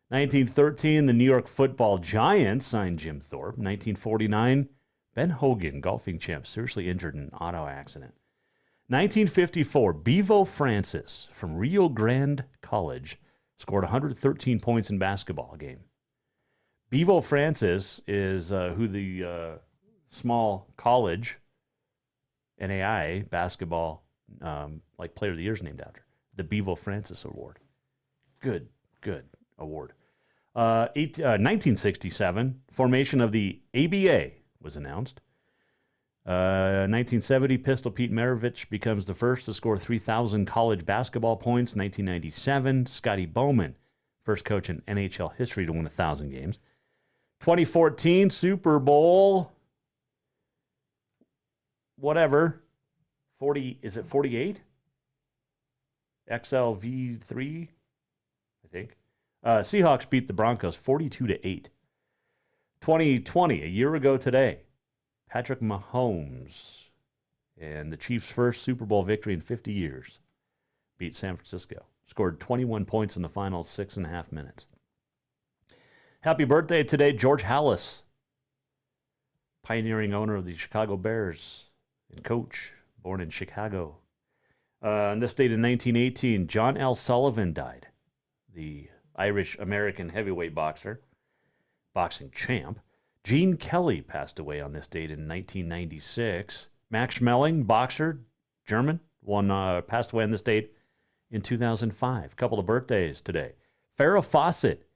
[SPEAKER 8] 1913, the New York Football Giants signed Jim Thorpe. 1949, Ben Hogan, golfing champ, seriously injured in an auto accident. 1954, Bevo Francis from Rio Grande College scored 113 points in basketball game. Bevo Francis is who the small college NAIA basketball player of the year is named after. the Bevo Francis Award. Good award. 1967, formation of the ABA was announced. 1970, Pistol Pete Maravich becomes the first to score 3,000 college basketball points. 1997, Scotty Bowman, first coach in NHL history to win 1,000 games. 2014, Super Bowl, whatever, 40, is it 48? XLV3, I think. Seahawks beat the Broncos 42-8. 2020, a year ago today, Patrick Mahomes and the Chiefs' first Super Bowl victory in 50 years beat San Francisco. Scored 21 points in the final 6.5 minutes. Happy birthday today, George Halas, pioneering owner of the Chicago Bears and coach, born in Chicago. On this date in 1918, John L. Sullivan died, the Irish-American heavyweight boxing champ. Gene Kelly passed away on this date in 1996. Max Schmeling, boxer, German, passed away on this date in 2005. A couple of birthdays today. Farrah Fawcett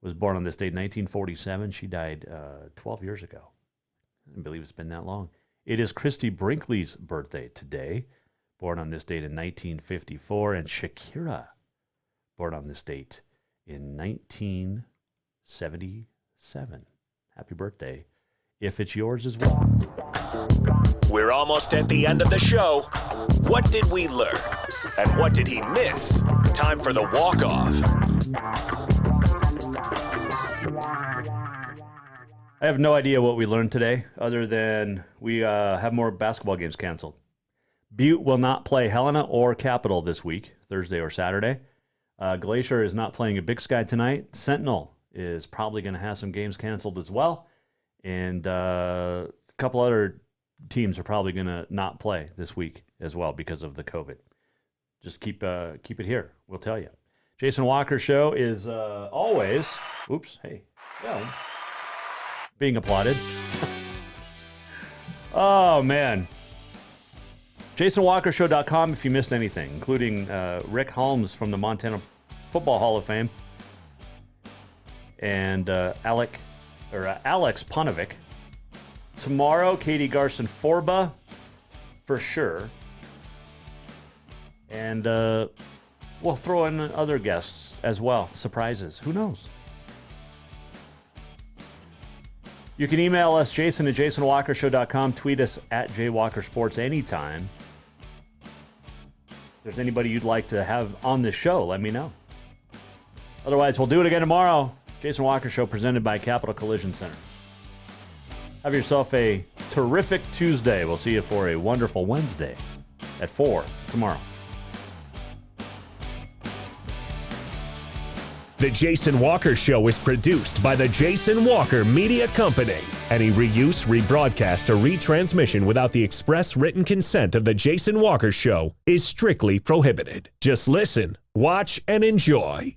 [SPEAKER 8] was born on this date in 1947. She died 12 years ago. I didn't believe it's been that long. It is Christy Brinkley's birthday today, born on this date in 1954, and Shakira, born on this date in 1977. Happy birthday, if it's yours as well.
[SPEAKER 1] We're almost at the end of the show. What did we learn? And what did he miss? Time for the walk-off.
[SPEAKER 8] I have no idea what we learned today, other than we have more basketball games canceled. Butte will not play Helena or Capital this week, Thursday or Saturday. Glacier is not playing at Big Sky tonight. Sentinel is probably going to have some games canceled as well. And a couple other teams are probably going to not play this week as well because of the COVID. Just keep it here. We'll tell you. Jason Walker Show is always, being applauded. Oh, man. JasonWalkerShow.com if you missed anything, including Rick Halmes from the Montana Football Hall of Fame and Alexs Paunovic. Tomorrow, Katie Garson-Forba for sure. And we'll throw in other guests as well. Surprises. Who knows? You can email us, Jason at JasonWalkerShow.com. Tweet us at JWalkerSports anytime. If there's anybody you'd like to have on this show, let me know. Otherwise, we'll do it again tomorrow. Jason Walker Show presented by Capital Collision Center. Have yourself a terrific Tuesday. We'll see you for a wonderful Wednesday at 4 tomorrow.
[SPEAKER 1] The Jason Walker Show is produced by the Jason Walker Media Company. Any reuse, rebroadcast, or retransmission without the express written consent of the Jason Walker Show is strictly prohibited. Just listen, watch, and enjoy.